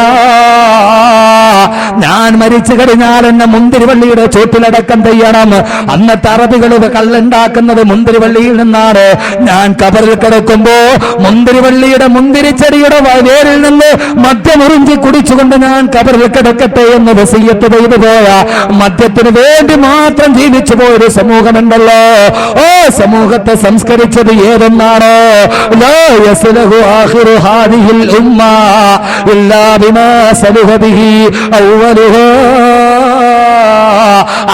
ഞാൻ മരിച്ചു കഴിഞ്ഞാൽ എന്നെ മുന്തിരിവള്ളിയുടെ ചോട്ടിലടക്കം ചെയ്യണം. അന്നത്തെ അറബികൾ കള്ളുണ്ടാക്കുന്നത് മുന്തിരിവള്ളിയിൽ നിന്നാണ്. ഞാൻ കബറിൽ കിടക്കുമ്പോ മുന്തിരിവള്ളിയുടെ മുന്തിരിച്ചെടിയുടെ വേരിൽ നിന്ന് മദ്യമുറിഞ്ചി കുടിച്ചുകൊണ്ട് ഞാൻ കബറിൽ കിടക്കട്ടെ എന്ന് വസിയ്യത്ത് ചെയ്തു പോയ, മദ്യത്തിന് വേണ്ടി മാത്രം ജീവിച്ചു പോയൊരു സമൂഹമുണ്ടല്ലോ. ഓ സമൂഹത്തെ സംസ്കരിച്ചത് ഏതെന്നാണോ? ലാ യസ്ലഹു ആഖിറു ഹാദിഹിൽ ഉമ്മ ഇല്ലാ ബിമാ സലുഹ ബിഹി അവ്വലുഹാ.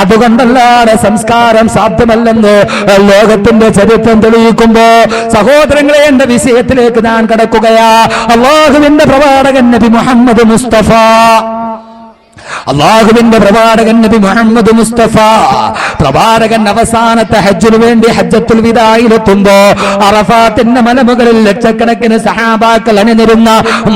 അതുകൊണ്ടല്ലാതെ സംസ്കാരം സാധ്യമല്ലെന്ന് ലോകത്തിന്റെ ചരിത്രം തെളിയിക്കുമ്പോ, സഹോദരങ്ങളെ, എന്റെ വിഷയത്തിലേക്ക് ഞാൻ കടക്കുകയാ. അല്ലാഹുവിന്റെ പ്രവാചകൻ നബി മുഹമ്മദ് മുസ്തഫ അള്ളാഹുവിന്റെ പ്രവാചകൻ നബി മുഹമ്മദ് മുസ്തഫ പ്രവാചകൻ അവസാനത്തെ ഹജ്ജിനു വേണ്ടി ഹജ്ജത്തുൽ വിദായിലെത്തുമ്പോ അറഫാത്തിന്റെ മലമുകളിൽ ലക്ഷക്കണക്കിന് സഹാബാക്കൾ അണിനിരുന്ന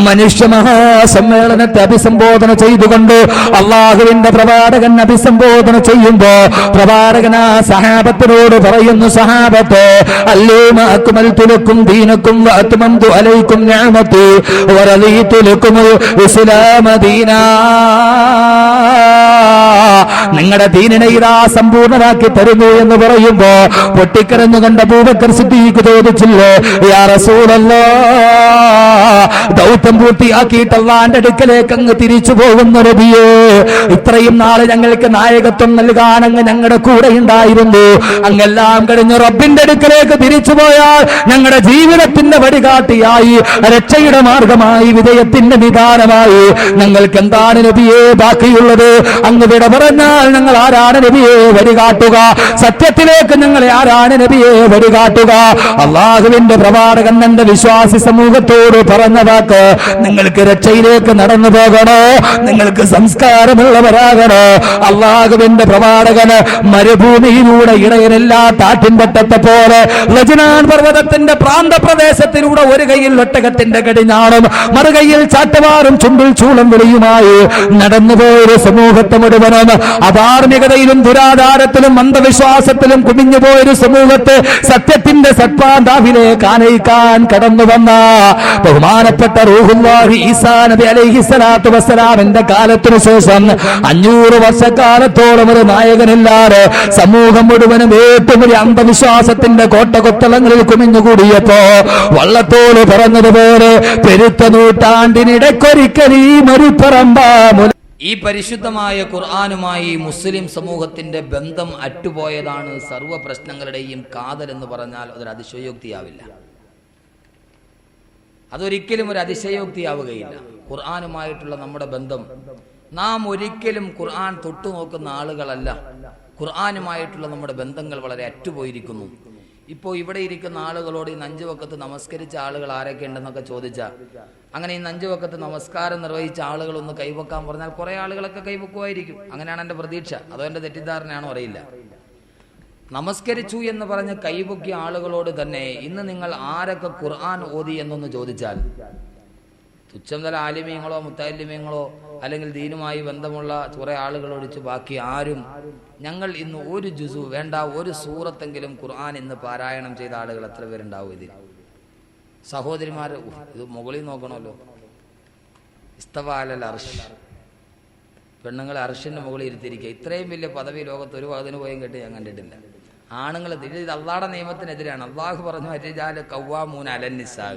മനുഷ്യ മഹാസമ്മേളനത്തെ അഭിസംബോധന ചെയ്തുകൊണ്ട് അള്ളാഹുവിന്റെ പ്രവാചകൻ അഭിസംബോധന ചെയ്യുമ്പോ പ്രവാചകൻ ആ സഹാബത്തിനോട് പറയുന്നു, സഹാബത്തെ അല്ലൂമ അക്മൽതു ലക്കും ദീനക്കും വഅത്മംതു അലൈക്കും നിഅമതി വറദീതു ലക്കുമുൽ ഇസ്ലാമ ദീനാ. നിങ്ങളുടെ ദീനിനെ ഇതാ സമ്പൂർണ്ണമാക്കി തരുന്നു എന്ന് പറയുമ്പോ പൊട്ടിക്കരഞ്ഞുകൊണ്ട് അബൂബക്കർ സിദ്ദീഖ് ചോദിച്ചില്ലേ, യാ റസൂലല്ലാഹ്, ദൗത്യം പൂർത്തിയാക്കിയിട്ട് അല്ലാഹുവിന്റെ അടുക്കലേക്ക് അങ്ങ് തിരിച്ചു പോകുന്ന നബിയേ, ഇത്രയും നാളെ ഞങ്ങൾക്ക് നായകത്വം നൽകാൻ അങ്ങ് ഞങ്ങളുടെ കൂടെ ഉണ്ടായിരുന്നു, അങ്ങെല്ലാം കഴിഞ്ഞ് റബ്ബിന്റെ അടുക്കലേക്ക് തിരിച്ചു പോയാൽ ഞങ്ങളുടെ ജീവിതത്തിന്റെ വഴികാട്ടിയായി, രക്ഷയുടെ മാർഗമായി, വിജയത്തിന്റെ നിദാനമായി ഞങ്ങൾക്ക് എന്താണ് നബിയെ ബാക്കിയുള്ളത്? അങ്ങ് വിട പറഞ്ഞാൽ ഞങ്ങൾ ആരാണ് നബിയെ വഴികാട്ടുക? സത്യത്തിലേക്ക് ഞങ്ങളെ ആരാണ് നബിയെ വഴികാട്ടുക? അള്ളാഹുവിന്റെ പ്രവാചകൻ തന്റെ വിശ്വാസി സമൂഹത്തോട് പറഞ്ഞ വാക്ക്, നിങ്ങൾക്ക് രക്ഷയിലേക്ക് നടന്നു പോകണോ, നിങ്ങൾക്ക് സംസ്കാരമുള്ളവരാകണോ? അള്ളാഹുവിന്റെ പ്രവാചകന് മരുഭൂമിയിലൂടെ ഇടയനില്ലാത്ത ആട്ടിൻപറ്റത്തെ പോലെ ലജ്നാൻ പർവ്വതത്തിന്റെ പ്രാന്തപ്രദേശത്തിലൂടെ ഒരു കൈയിൽ ഒട്ടകത്തിന്റെ കടിഞ്ഞാണും മറുകൈയിൽ ചാട്ടവാറും ചുണ്ടിൽ ചൂളം വിളിയുമായി നടന്നുപോയൊരു സമൂഹത്തെ മുഴുവനും അധാർമികതയിലും ദുരാചാരത്തിലും അന്ധവിശ്വാസത്തിലും കുമിഞ്ഞുപോയൊരു സമൂഹത്തെ സത്യത്തിന്റെ സത്പാന്താവിലേക്ക് ആനയിക്കാൻ കടന്നു വന്ന ബഹുമാനപ്പെട്ട റൂഹുല്ലാഹി ഈസാ നബി അലൈഹിസ്സലാത്തു വസ്സലാമിന്റെ കാലത്തിനു ശേഷം 500 വർഷക്കാലത്തോളം ഒരു നായകനില്ലാതെ സമൂഹം മുഴുവനും ഏറ്റവും വലിയ അന്ധവിശ്വാസത്തിന്റെ കോട്ടകൊത്തളങ്ങളിൽ കുമിഞ്ഞുകൂടിയപ്പോ വള്ളത്തോട് പറഞ്ഞതുപോലെ പെരുത്ത നൂറ്റാണ്ടിനിടയ്ക്കൊരിക്കൽ ഈ മരുപ്പറമ്പാ. ഈ പരിശുദ്ധമായ ഖുർആനുമായി മുസ്ലിം സമൂഹത്തിന്റെ ബന്ധം അറ്റുപോയതാണ് സർവ്വ പ്രശ്നങ്ങളുടെയും കാതൽ എന്ന് പറഞ്ഞാൽ അതൊരു അതിശയോക്തിയാവില്ല. അതൊരിക്കലും ഒരു അതിശയോക്തിയാവുകയില്ല. ഖുർആനുമായിട്ടുള്ള നമ്മുടെ ബന്ധം, നാം ഒരിക്കലും ഖുർആൻ തൊട്ടു നോക്കുന്ന ആളുകളല്ല. ഖുർആനുമായിട്ടുള്ള നമ്മുടെ ബന്ധങ്ങൾ വളരെ അറ്റുപോയിരിക്കുന്നു. ഇപ്പോൾ ഇവിടെ ഇരിക്കുന്ന ആളുകളോട് ഈ 5 വക്കത്ത് നമസ്കരിച്ച ആളുകൾ ആരൊക്കെ ഉണ്ടെന്നൊക്കെ ചോദിച്ചാൽ, അങ്ങനെ ഈ 5 വക്കത്ത് നമസ്കാരം നിർവഹിച്ച ആളുകളൊന്ന് കൈവക്കാൻ പറഞ്ഞാൽ കുറേ ആളുകളൊക്കെ കൈവക്കുമായിരിക്കും. അങ്ങനെയാണ് എൻ്റെ പ്രതീക്ഷ. അതോ എൻ്റെ തെറ്റിദ്ധാരണയാണോ അറിയില്ല. നമസ്കരിച്ചു എന്ന് പറഞ്ഞ് കൈവക്കിയ ആളുകളോട് തന്നെ ഇന്ന് നിങ്ങൾ ആരൊക്കെ ഖുർആൻ ഓതി എന്നൊന്ന് ചോദിച്ചാൽ, തുച്ഛം തല ആലിമീങ്ങളോ മുത്താലിമീങ്ങളോ അല്ലെങ്കിൽ ദീനുമായി ബന്ധമുള്ള കുറേ ആളുകളൊഴിച്ച് ബാക്കി ആരും ഞങ്ങൾ ഇന്ന് ഒരു ജുസു വേണ്ട ഒരു സൂറത്തെങ്കിലും ഖുർആൻ ഇന്ന് പാരായണം ചെയ്ത ആളുകൾ എത്ര പേരുണ്ടാവും ഇതിൽ? സഹോദരിമാർ, ഇത് മുകളിൽ നോക്കണമല്ലോ. ഇസ്തവാഅലൽ അർശ്, പെണ്ണുങ്ങളെ അർഷിന്റെ മുകളിൽ ഇരുത്തിയിരിക്കുക. ഇത്രയും വലിയ പദവി ലോകത്ത് ഒരു പതിന് പോയും കേട്ട് ഞാൻ കണ്ടിട്ടില്ല. ആണുങ്ങൾ ഇത് അള്ളാഹുടെ നിയമത്തിനെതിരാണ്. അള്ളാഹു പറഞ്ഞു അരിജാല് കവ്വാമൂന അലൻ നിസാ.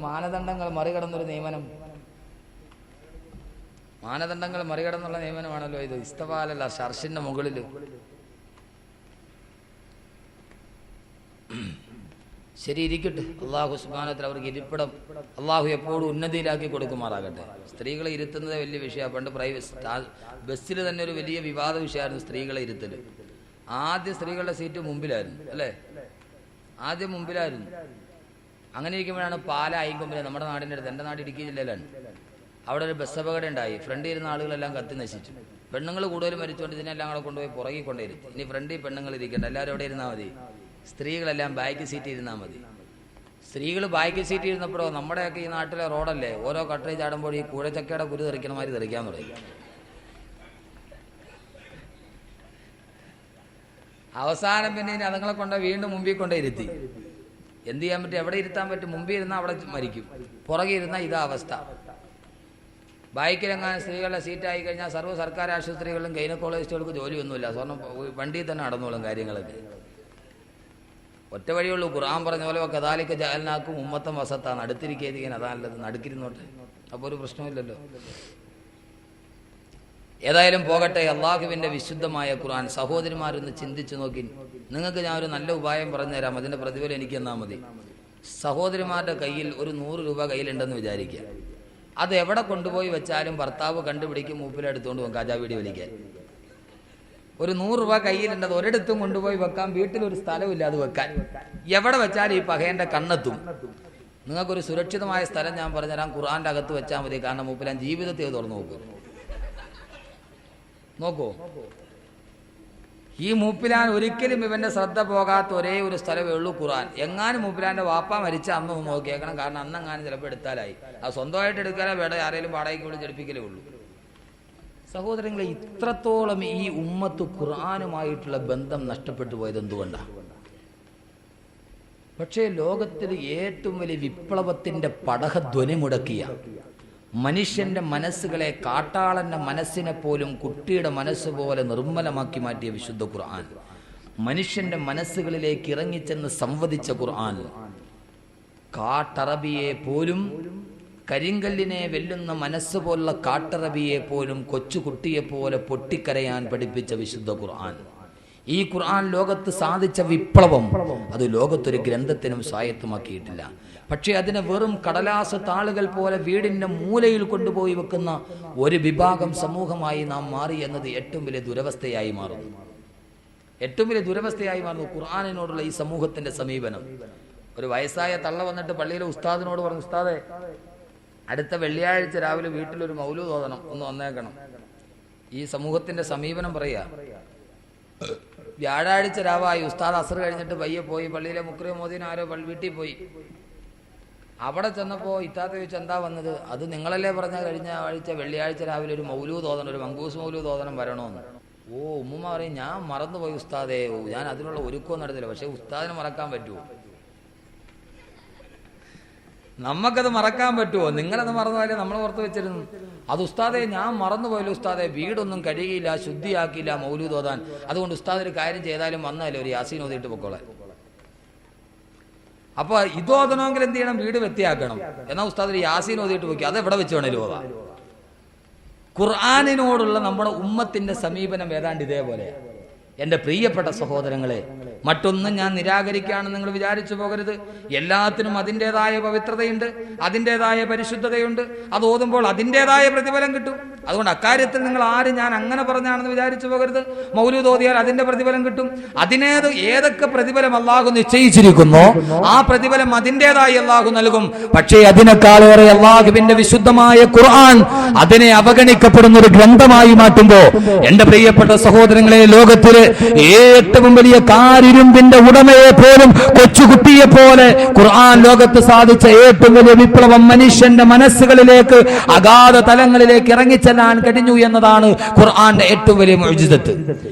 മാനദണ്ഡങ്ങൾ മറികടന്നൊരു നിയമനം, മാനദണ്ഡങ്ങൾ മറികടന്നുള്ള നിയമനമാണല്ലോ ഇത്. ഇസ്തവാഅലൽ അർശ്, അർശിന്റെ മുകളിൽ. ശരി, ഇരിക്കട്ടെ. അള്ളാഹു സുബ്ഹാനഹു വ തആല അവർക്ക് ഇരിപ്പിടം അള്ളാഹു എപ്പോഴും ഉന്നതിയിലാക്കി കൊടുക്കുമാറാകട്ടെ. സ്ത്രീകളെ ഇരുത്തുന്നത് വലിയ വിഷയമാണ്. പണ്ട് ബസ്സിൽ തന്നെ ഒരു വലിയ വിവാദ വിഷയമായിരുന്നു സ്ത്രീകളെ ഇരുത്തൽ. ആദ്യം സ്ത്രീകളുടെ സീറ്റ് മുമ്പിലായിരുന്നു, അല്ലേ? ആദ്യം മുമ്പിലായിരുന്നു. അങ്ങനെ ഇരിക്കുമ്പോഴാണ് പാലായിക്കൊമ്പിൽ, നമ്മുടെ നാടിൻ്റെ അടുത്ത്, എൻ്റെ നാട് ഇടുക്കി ജില്ലയിലാണ്, അവിടെ ഒരു ബസ് അപകടം ഉണ്ടായി. ഫ്രണ്ടിൽ ഇരുന്ന ആളുകളെല്ലാം കത്തി നശിച്ചു. പെണ്ണുങ്ങൾ കൂടുതലും മരിച്ചുകൊണ്ട് ഇതിനെല്ലാം കൂടെ കൊണ്ടുപോയി പുറകിൽ കൊണ്ടിരുത്തി. ഇനി ഫ്രണ്ടിൽ പെണ്ണുങ്ങൾ ഇരിക്കണ്ട, എല്ലാവരും അവിടെ ഇരുന്നാൽ മതി. സ്ത്രീകളെല്ലാം ബാക്ക് സീറ്റ് ഇരുന്നാൽ മതി. സ്ത്രീകൾ ബാക്ക് സീറ്റ് ഇരുന്നപ്പോഴോ നമ്മുടെയൊക്കെ ഈ നാട്ടിലെ റോഡല്ലേ, ഓരോ കട്ടറി ചാടുമ്പോൾ ഈ കൂഴച്ചക്കയുടെ കുരു തെറിക്കണ മാതിരി തെറിക്കാൻ തുടങ്ങി. അവസാനം പിന്നെ ഇനി അതുങ്ങളെ കൊണ്ട് വീണ്ടും മുമ്പിൽ കൊണ്ടേ ഇരുത്തി. എന്ത് ചെയ്യാൻ പറ്റും? എവിടെ ഇരുത്താൻ പറ്റും? മുമ്പിൽ ഇരുന്നാൽ അവിടെ മരിക്കും, പുറകെ ഇരുന്നാൽ ഇതാ അവസ്ഥ. ബൈക്കിലെങ്ങാനും സ്ത്രീകളുടെ സീറ്റായി കഴിഞ്ഞാൽ സർവ്വ സർക്കാർ ആശുപത്രികളിലും ഗൈനക്കോളജിസ്റ്റുകൾക്ക് ജോലിയൊന്നുമില്ല. സ്വർണ്ണം വണ്ടിയിൽ തന്നെ നടന്നോളും കാര്യങ്ങളൊക്കെ. ഒറ്റ വഴിയുള്ളൂ. ഖുർആൻ പറഞ്ഞ പോലെ കദാലിക ജഅൽനാക്കും ഉമ്മത്തൻ വസത്താണ്. അടുത്തിരിക്കാൻ അതാ നല്ലത്, നടുക്കിരുന്നോട്ടെ, അപ്പോൾ ഒരു പ്രശ്നമില്ലല്ലോ. ഏതായാലും പോകട്ടെ. അള്ളാഹുവിൻ്റെ വിശുദ്ധമായ ഖുർആൻ സഹോദരിമാരൊന്ന് ചിന്തിച്ചു നോക്കി. നിങ്ങൾക്ക് ഞാൻ ഒരു നല്ല ഉപായം പറഞ്ഞുതരാം, അതിൻ്റെ പ്രതിഫലം എനിക്ക് തന്നാൽ മതി. സഹോദരിമാരുടെ കയ്യിൽ ഒരു 100 രൂപ കയ്യിലുണ്ടെന്ന് വിചാരിക്കുക. അത് എവിടെ കൊണ്ടുപോയി വെച്ചാലും ഭർത്താവ് കണ്ടുപിടിക്കും, മൂപ്പിലെടുത്തുകൊണ്ട് പോകും കാജാവീടി വലിക്കാൻ. ഒരു 100 രൂപ കയ്യിലുണ്ടത് ഒരിടത്തും കൊണ്ടുപോയി വെക്കാൻ വീട്ടിലൊരു സ്ഥലമില്ല അത് വെക്കാൻ. എവിടെ വെച്ചാലും ഈ പകയൻ്റെ കണ്ണെത്തും. നിങ്ങൾക്കൊരു സുരക്ഷിതമായ സ്ഥലം ഞാൻ പറഞ്ഞുതരാം, ഖുർആന്റെ അകത്ത് വെച്ചാൽ മതി. കാരണം മൂപ്പിലാൻ ജീവിതത്തെ തുറന്നു നോക്കൂ. ഈ മൂപ്പിലാൻ ഒരിക്കലും ഇവന്റെ ശ്രദ്ധ പോകാത്ത ഒരേ ഒരു സ്ഥലമേ ഉള്ളൂ ഖുർആൻ. എങ്ങാനും മൂപ്പിലാന്റെ വാപ്പ മരിച്ച അന്ന് നോക്കിയേക്കണം. കാരണം അന്നെങ്ങാനും ചിലപ്പോൾ എടുത്താലായി. അത് സ്വന്തമായിട്ട് എടുക്കാനോ വേണ്ട, ആരെങ്കിലും വാടകയ്ക്ക് വിളിച്ച് എടുപ്പിക്കലേ ഉള്ളൂ. സഹോദരങ്ങളെ, ഇത്രത്തോളം ഈ ഉമ്മത്ത് ഖുർആനുമായിട്ടുള്ള ബന്ധം നഷ്ടപ്പെട്ടു പോയത് എന്തുകൊണ്ടാണ്? പക്ഷേ ലോകത്തിൽ ഏറ്റവും വലിയ വിപ്ലവത്തിന്റെ പടഹധ്വനി മുടക്കിയ, മനുഷ്യന്റെ മനസ്സുകളെ, കാട്ടാളന്റെ മനസ്സിനെ പോലും കുട്ടിയുടെ മനസ്സ് പോലെ നിർമ്മലമാക്കി മാറ്റിയ വിശുദ്ധ ഖുർആൻ, മനുഷ്യന്റെ മനസ്സുകളിലേക്ക് ഇറങ്ങിച്ചെന്ന് സംവദിച്ച ഖുർആൻ, കാട്ടറബിയെ പോലും, കരിങ്കല്ലിനെ വെല്ലുന്ന മനസ്സ് പോലുള്ള കാട്ടറബിയെ പോലും കൊച്ചുകുട്ടിയെ പോലെ പൊട്ടിക്കരയാൻ പഠിപ്പിച്ച വിശുദ്ധ ഖുർആൻ. ഈ ഖുർആൻ ലോകത്ത് സാധിച്ച വിപ്ലവം അത് ലോകത്തൊരു ഗ്രന്ഥത്തിനും സ്വായത്തമാക്കിയിട്ടില്ല. പക്ഷേ അതിനെ വെറും കടലാസ് താളുകൾ പോലെ വീടിന്റെ മൂലയിൽ കൊണ്ടുപോയി വെക്കുന്ന ഒരു വിഭാഗം സമൂഹമായി നാം മാറി എന്നത് ഏറ്റവും വലിയ ദുരവസ്ഥയായി മാറുന്നു. ഖുർആനിനോടുള്ള ഈ സമൂഹത്തിന്റെ സമീപനം. ഒരു വയസ്സായ തള്ള വന്നിട്ട് പള്ളിയിലെ ഉസ്താദിനോട് പറഞ്ഞു, ഉസ്താദെ, അടുത്ത വെള്ളിയാഴ്ച രാവിലെ വീട്ടിലൊരു മൗലൂദ് ഓതണം, ഒന്ന് വന്നേക്കണം. ഈ സമൂഹത്തിന്റെ സമീപനം പറയാ. വ്യാഴാഴ്ച രാവായി, ഉസ്താദ് അസർ കഴിഞ്ഞിട്ട് പയ്യെ പോയി പള്ളിയിലെ മുക്രി മോദീൻ ആരോ വീട്ടിൽ പോയി. അവിടെ ചെന്നപ്പോൾ ഇത്താത്ത ചോദിച്ചു, എന്താ വന്നത്? അത് നിങ്ങളല്ലേ പറഞ്ഞ കഴിഞ്ഞ ആഴ്ച വെള്ളിയാഴ്ച രാവിലെ ഒരു മൗലൂദ് ഓതണം, ഒരു മങ്കൂസ് മൗലൂദ് ഓതണം വരണമെന്ന്. ഓ, ഉമ്മ പറയും, ഞാൻ മറന്നുപോയി ഉസ്താദേ, ഞാൻ അതിനുള്ള ഒരുക്കവും നടത്തില്ല. പക്ഷെ ഉസ്താദിന് മറക്കാൻ പറ്റുമോ? നമുക്കത് മറക്കാൻ പറ്റുമോ? നിങ്ങളത് മറന്നുപോയാലേ നമ്മൾ ഓർത്ത് വെച്ചിരുന്നു. അത് ഉസ്താദെ, ഞാൻ മറന്നുപോയല്ലോ ഉസ്താദെ, വീടൊന്നും കഴുകിയില്ല, ശുദ്ധിയാക്കിയില്ല മൗലൂദ് ഓതാൻ. അതുകൊണ്ട് ഉസ്താദ് ഒരു കാര്യം ചെയ്താലും വന്നാലേ ഒരു യാസീൻ ഓതിയിട്ട് പൊക്കോളാൻ. അപ്പൊ ഇത് ഓതണമെങ്കിൽ എന്ത് ചെയ്യണം? വീട് വൃത്തിയാക്കണം. എന്നാൽ ഉസ്താദ് ഒരു യാസീൻ ഓതിയിട്ട് പോയി, അത് എവിടെ വെച്ച് വേണേലും ഓതാം. ഖുർആനിനോടുള്ള നമ്മുടെ ഉമ്മത്തിന്റെ സമീപനം ഏതാണ്ട് ഇതേപോലെ. എൻ്റെ പ്രിയപ്പെട്ട സഹോദരങ്ങളെ, മറ്റൊന്നും ഞാൻ നിരാകരിക്കുകയാണെന്ന് നിങ്ങൾ വിചാരിച്ചു പോകരുത്. എല്ലാത്തിനും അതിൻ്റെതായ പവിത്രതയുണ്ട്, അതിൻ്റെതായ പരിശുദ്ധതയുണ്ട്. അത് ഓതുമ്പോൾ അതിൻ്റെതായ പ്രതിഫലം കിട്ടും. അതുകൊണ്ട് അക്കാര്യത്തിൽ നിങ്ങൾ ആരും ഞാൻ അങ്ങനെ പറഞ്ഞാണെന്ന് വിചാരിച്ചു പോകരുത്. മൗലൂദ് ഓതിയാൽ അതിന്റെ പ്രതിഫലം കിട്ടും. ഏതൊക്കെ പ്രതിഫലം അള്ളാഹു നിശ്ചയിച്ചിരിക്കുന്നോ ആ പ്രതിഫലം അതിൻ്റെതായി അള്ളാഹു നൽകും. പക്ഷേ അതിനേക്കാളേറെ അള്ളാഹുവിന്റെ വിശുദ്ധമായ ഖുർആൻ അതിനെ അവഗണിക്കപ്പെടുന്ന ഒരു ഗ്രന്ഥമായി മാറ്റുമ്പോ, എന്റെ പ്രിയപ്പെട്ട സഹോദരങ്ങളെ, ലോകത്തിലെ ഏറ്റവും വലിയ കാരിരുമ്പിന്റെ ഉടമയെ പോലും കൊച്ചുകുട്ടിയെ പോലെ ഖുർആൻ ലോകത്ത് സാധിച്ച ഏറ്റവും വലിയ വിപ്ലവം മനുഷ്യന്റെ മനസ്സുകളിലേക്ക് അഗാധ തലങ്ങളിലേക്ക് ഇറങ്ങിച്ചെല്ലാൻ കഴിഞ്ഞു എന്നതാണ് ഖുർആന്റെ ഏറ്റവും വലിയ മുഅ്ജിസത്ത്.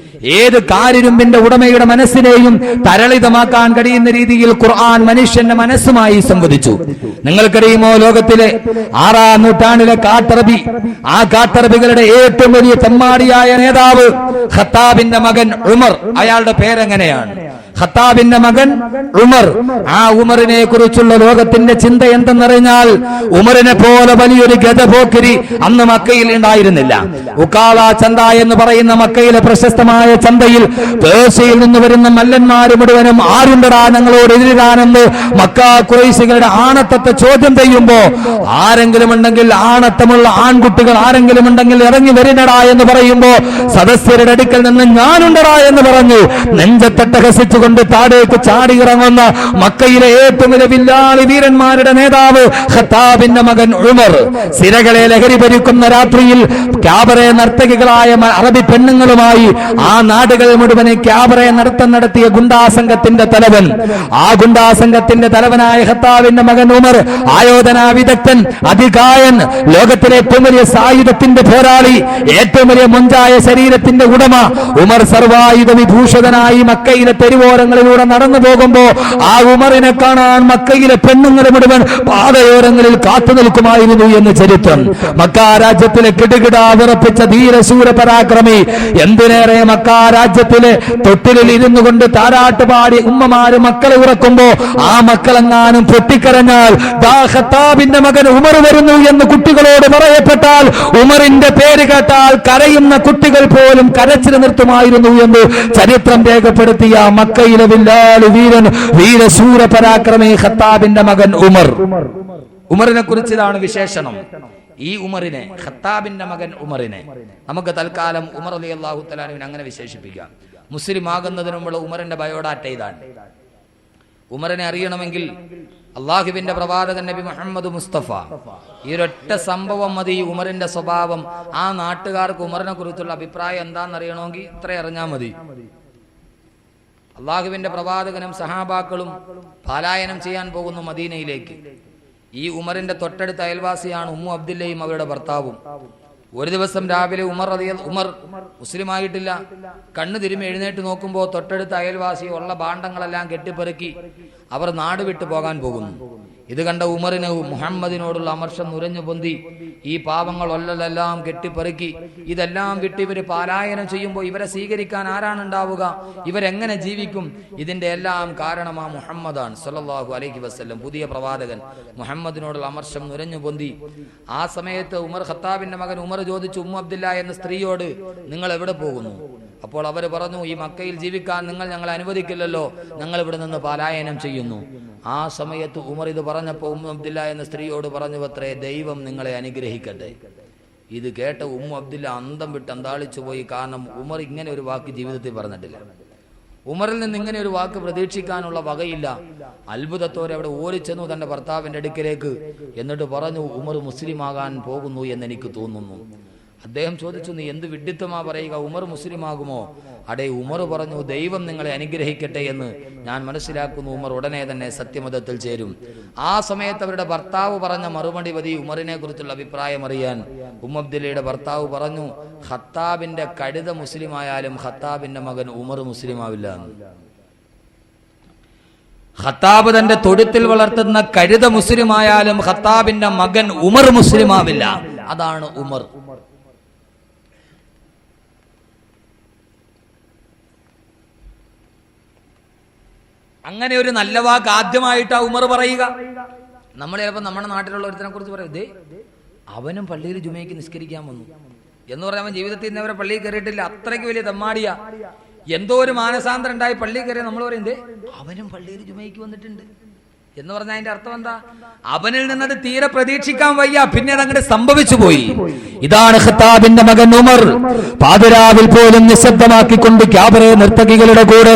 ഏത് കാരിരുമ്പിന്റെ ഉടമയുടെ മനസ്സിനെയും തരളിതമാക്കാൻ കഴിയുന്ന രീതിയിൽ ഖുർആൻ മനുഷ്യന്റെ മനസ്സുമായി സംവദിച്ചു. നിങ്ങൾക്കറിയുമോ, ലോകത്തിലെ 6-ാം നൂറ്റാണ്ടിലെ കാട്ടറബി, ആ കാട്ടറബികളുടെ ഏറ്റവും വലിയ തെമ്മാടിയായ നേതാവ് ഖത്താബിന്റെ മകൻ ഉമർ. അയാളുടെ പേരെങ്ങനെയാണ്? ഖത്താബിന്റെ മകൻ ഉമർ. ആ ഉമറിനെ കുറിച്ചുള്ള ലോകത്തിന്റെ ചിന്ത എന്തെന്നറിഞ്ഞാൽ, ഉമറിനെ പോലെ വലിയൊരു ഗജപോക്കിരി അന്ന് മക്കയിൽ ഉണ്ടായിരുന്നില്ല. ഉക്കാള ചന്ത എന്ന് പറയുന്ന മക്കയിലെ പ്രശസ്തമായ ചന്തയിൽ പേർഷ്യയിൽ നിന്ന് വരുന്ന മല്ലന്മാര് മുഴുവനും ആരുണ്ടടാ ഞങ്ങളോട് എതിരാനെന്ന് മക്ക ഖുറൈശികളുടെ ആണത്തത്തെ ചോദ്യം ചെയ്യുമ്പോ, ആരെങ്കിലും ഉണ്ടെങ്കിൽ, ആണത്തമുള്ള ആൺകുട്ടികൾ ആരെങ്കിലും ഉണ്ടെങ്കിൽ ഇറങ്ങി വരിനടാ എന്ന് പറയുമ്പോ, സദസ്യരുടെ അടുക്കൽ നിന്ന് ഞാനുണ്ടടാ എന്ന് പറഞ്ഞു നെഞ്ചത്തട്ടഹസിച്ചു താടേക്ക് ചാടി ഇറങ്ങുന്ന മക്കയിലെ ഏറ്റവും വലിയ വില്ലാളി വീരന്മാരുടെ നേതാവ് ഖത്താബിന്റെ മകൻ ഉമർ. സിരകളെ ലഹരി ഭരിക്കുന്ന രാത്രിയിൽ ക്യാബറെ നർത്തകികളായ അറബി പെണ്ണുങ്ങളുമായി ആ നാടുകൾ മുഴുവൻ ക്യാബറെ നൃത്തം നടത്തിയ ഗുണ്ടാസംഘത്തിന്റെ തലവൻ. ആ ഗുണ്ടാസംഘത്തിന്റെ തലവനായ ഖത്താബിന്റെ മകൻ ഉമർ, ആയോധന വിദഗ്ധൻ, അതികായൻ, ലോകത്തിലെ ഏറ്റവും വലിയ സായുധത്തിന്റെ പോരാളി, ഏറ്റവും വലിയ മൊഞ്ചായ ശരീരത്തിന്റെ ഉടമ ഉമർ സർവായുധ വിഭൂഷകനായി മക്കയിലെ തെരുവോരങ്ങളിലൂടെ നടന്നു പോകുമ്പോ ആ ഉമറിനെ കാണാൻ മക്കയിലെ പെണ്ണുങ്ങൾ മുഴുവൻ പാതയോരങ്ങളിൽ കാത്തു നിൽക്കുമായിരുന്നു എന്ന് ചരിത്രം. മക്ക രാജ്യത്തിലെ കിടുകിട വിറപ്പിച്ച ധീരശൂര പരാക്രമി. എന്തിനേറെ മക്ക രാജ്യത്തിലെ തൊട്ടിലിൽ ഇരുന്നു കൊണ്ട് താരാട്ടുപാടി ഉമ്മമാര് മക്കളെ ഉറക്കുമ്പോ ആ മക്കളെങ്ങാനും പൊട്ടിക്കരഞ്ഞാൽ, ദാ ഖത്താബിന്റെ മകൻ ഉമർ വരുന്നു എന്ന് കുട്ടികളോട് പറയപ്പെട്ടാൽ, ഉമറിന്റെ പേര് കേട്ടാൽ കരയുന്ന കുട്ടികൾ പോലും കരച്ചിൽ നിർത്തുമായിരുന്നു എന്ന് ചരിത്രം രേഖപ്പെടുത്തിയ മക്കയിലെ വില്ലാളി വീരൻ, വീരശൂര പരാക്രമി ഖത്താബിന്റെ മകൻ ഉമർ. ഉമറിനെ കുറിച്ച് ഇതാണ് വിശേഷണം. ഈ ഉമറിനെ, ഖത്താബിന്റെ മകൻ ഉമറിനെ നമുക്ക് തൽക്കാലം ഉമർ റളിയല്ലാഹു തആല അൻഹുവിനെ അങ്ങനെ വിശേഷിപ്പിക്കാം. മുസ്ലിം ആകുന്നതിന് മുമ്പുള്ള ഉമറിന്റെ ബയോഡാറ്റ ഇതാണ്. ഉമറിനെ അറിയണമെങ്കിൽ അള്ളാഹുവിന്റെ പ്രവാചകൻ നബി മുഹമ്മദ് മുസ്തഫ ഈ ഒരൊറ്റ സംഭവം മതി ഉമറിന്റെ സ്വഭാവം. ആ നാട്ടുകാർക്ക് ഉമറിനെ കുറിച്ചുള്ള അഭിപ്രായം എന്താണെന്നറിയണമെങ്കിൽ ഇത്ര അറിഞ്ഞാൽ മതി. അള്ളാഹുവിന്റെ പ്രവാചകനും സഹാബാക്കളും പലായനം ചെയ്യാൻ പോകുന്നു മദീനയിലേക്ക്. ഈ ഉമറിന്റെ തൊട്ടടുത്ത അയൽവാസിയാണ് ഉമ്മു അബ്ദുല്ലയും അവരുടെ ഭർത്താവും. ഒരു ദിവസം രാവിലെ ഉമർ മുസ്ലിമായിട്ടില്ല. കണ്ണു തിരുമ്മി എഴുന്നേറ്റ് നോക്കുമ്പോൾ തൊട്ടടുത്ത അയൽവാസി ഉള്ള ഭാണ്ഡങ്ങളെല്ലാം കെട്ടിപ്പെറുക്കി അവർ നാട് വിട്ടു പോകാൻ പോകുന്നു. ഇത് കണ്ട ഉമറിന് മുഹമ്മദിനോടുള്ള അമർഷം നുരഞ്ഞു പൊന്തി. ഈ പാവങ്ങൾ ഒല്ലെല്ലാം കെട്ടിപ്പെറുക്കി ഇതെല്ലാം വിട്ട് ഇവര് പാലായനം ചെയ്യുമ്പോൾ ഇവരെ സ്വീകരിക്കാൻ ആരാണ് ഉണ്ടാവുക? ഇവരെങ്ങനെ ജീവിക്കും? ഇതിന്റെ എല്ലാം കാരണം ആ മുഹമ്മദാണ് സല്ലല്ലാഹു അലൈഹി വസല്ലം, പുതിയ പ്രവാചകൻ. മുഹമ്മദിനോടുള്ള അമർഷം നുരഞ്ഞു പൊന്തി. ആ സമയത്ത് ഉമർ ഖത്താബിന്റെ മകൻ ഉമർ ചോദിച്ചു ഉമ്മു അബ്ദുല്ല എന്ന സ്ത്രീയോട്, നിങ്ങൾ എവിടെ പോകുന്നു? അപ്പോൾ അവർ പറഞ്ഞു, ഈ മക്കയിൽ ജീവിക്കാൻ നിങ്ങൾ ഞങ്ങളെ അനുവദിക്കില്ലല്ലോ, ഞങ്ങൾ ഇവിടെ നിന്ന് പലായനം ചെയ്യുന്നു. ആ സമയത്ത് ഉമർ ഇത് പറഞ്ഞപ്പോൾ ഉമ്മു അബ്ദുല്ല എന്ന സ്ത്രീയോട് പറഞ്ഞു അത്രേ, ദൈവം നിങ്ങളെ അനുഗ്രഹിക്കട്ടെ. ഇത് കേട്ട ഉമ്മു അബ്ദുല്ല അന്തം വിട്ട് അന്താളിച്ചു പോയി. കാരണം ഉമർ ഇങ്ങനെ ഒരു വാക്ക് ജീവിതത്തിൽ പറഞ്ഞിട്ടില്ല. ഉമറിൽ നിന്ന് ഇങ്ങനെ ഒരു വാക്ക് പ്രതീക്ഷിക്കാനുള്ള വകയില്ല. അത്ഭുതത്തോടെ അവിടെ ഓടിച്ചെന്നു തന്റെ ഭർത്താവിന്റെ അടുക്കിലേക്ക്. എന്നിട്ട് പറഞ്ഞു, ഉമർ മുസ്ലിം ആകാൻ പോകുന്നു എന്ന് എനിക്ക് തോന്നുന്നു. അദ്ദേഹം ചോദിച്ചു, നീ എന്ത് വിഡ്ഢിത്തമാ പറയുക, ഉമർ മുസ്ലിം ആകുമോ? അടേ, ഉമർ പറഞ്ഞു, ദൈവം നിങ്ങളെ അനുഗ്രഹിക്കട്ടെ എന്ന് ഞാൻ മനസ്സിലാക്കുന്നു. ഉമർ ഉടനെ തന്നെ സത്യമതത്തിൽ ചേരും. ആ സമയത്ത് അവരുടെ ഭർത്താവ് പറഞ്ഞ മറുപടി മതി ഉമറിനെ കുറിച്ചുള്ള അഭിപ്രായം അറിയാൻ. ഉമ്മു അബ്ദുല്ലയുടെ ഭർത്താവ് പറഞ്ഞു, ഖത്താബിന്റെ കഴുത മുസ്ലിം ആയാലും ഖത്താബിന്റെ മകൻ ഉമർ മുസ്ലിം ആവില്ല. ഖത്താബ് തന്റെ തൊഴുത്തിൽ വളർത്തുന്ന കഴുത മുസ്ലിം ആയാലും ഖത്താബിന്റെ മകൻ ഉമർ മുസ്ലിം ആവില്ല. അതാണ് ഉമർ. അങ്ങനെ ഒരു നല്ല വാക്ക് ആദ്യമായിട്ടാ ഉമർ പറയുക. നമ്മൾ ചിലപ്പോൾ നമ്മുടെ നാട്ടിലുള്ള ഒരുത്തിനെ കുറിച്ച് പറയും, ദേ അവനും പള്ളിയിൽ ജുമയ്ക്ക് നിസ്കരിക്കാൻ വന്നു എന്ന് പറഞ്ഞാൽ അവൻ ജീവിതത്തിൽ ഇന്നവരെ പള്ളിയിൽ കയറിയിട്ടില്ല. അത്രയ്ക്ക് വലിയ തമ്മാടിയ. എന്തോ ഒരു മാനസാന്തരം ഉണ്ടായി പള്ളിയിൽ കയറിയ നമ്മൾ പറയും, ദേ അവനും പള്ളിയിൽ ജുമയ്ക്ക് വന്നിട്ടുണ്ട് എന്ന് പറഞ്ഞാൽ അതിന്റെ അർത്ഥം എന്താ? അവനിൽ നിന്നത് തീരെ പ്രതീക്ഷിക്കാൻ വയ്യ. പിന്നെ അതങ്ങോട്ട് സംഭവിച്ചു പോയി. ഇതാണ് ഖത്താബിന്റെ മകൻ ഉമർ. പാതിരാവിൽ പോലും നിശബ്ദമാക്കിക്കൊണ്ട് ക്യാബറെ നർത്തകികളുടെ കൂടെ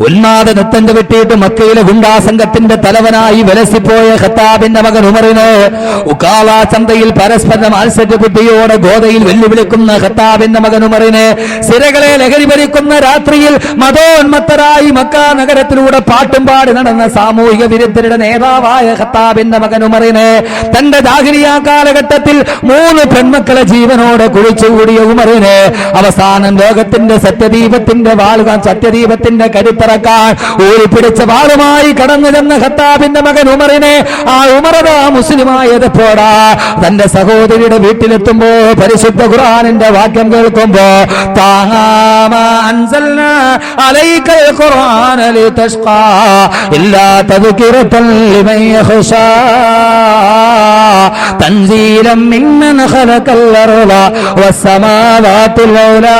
ഉന്മാദ നൃത്തം വെട്ടിയിട്ട് മക്കയിലെ ഗുണ്ടാ സംഘത്തിന്റെ തലവനായി വിലസിപ്പോയ ഖത്താബിന്റെ മകൻ ഉമറിന് ഉക്കാള ചന്തയിൽ പരസ്പര മത്സര ബുദ്ധിയോടെ ഗോതയിൽ വെല്ലുവിളിക്കുന്ന ഖത്താബിന്റെ മകൻ ഉമറിന് സിരകളെ ലഹരി ഭരിക്കുന്ന രാത്രിയിൽ മതോന്മത്തരായി മക്ക നഗരത്തിലൂടെ പാട്ടും പാടി നടന്ന സാമൂഹിക വിരുദ്ധരുടെ നേതാവായ ഖത്താബിന്റെ മകൻ ഉമറിനെ തന്റെ ജാഹിലിയ കാലഘട്ടത്തിൽ 3 പെൺമക്കളെ ജീവനോടെ കുഴിച്ചുകൂടിയ ഉമറിനെ അവസാനം ലോകത്തിന്റെ സത്യദീപത്തിന്റെ കരുത്തിറക്കാൻ ഊരിപ്പിടിച്ച വാളുമായി കടന്നു ചെന്ന ഖത്താബിന്റെ മകൻ ഉമറിനെ ആ ഉമറതാ മുസ്ലിമായതപ്പോടാ തന്റെ സഹോദരിയുടെ വീട്ടിലെത്തുമ്പോ പരിശുദ്ധ ഖുർആനിന്റെ വാക്യം കേൾക്കുമ്പോ തൻസീലം മിമ്മൻ ഖലഖൽ അർള വസ്സമാവാതുൽ ഔലാ.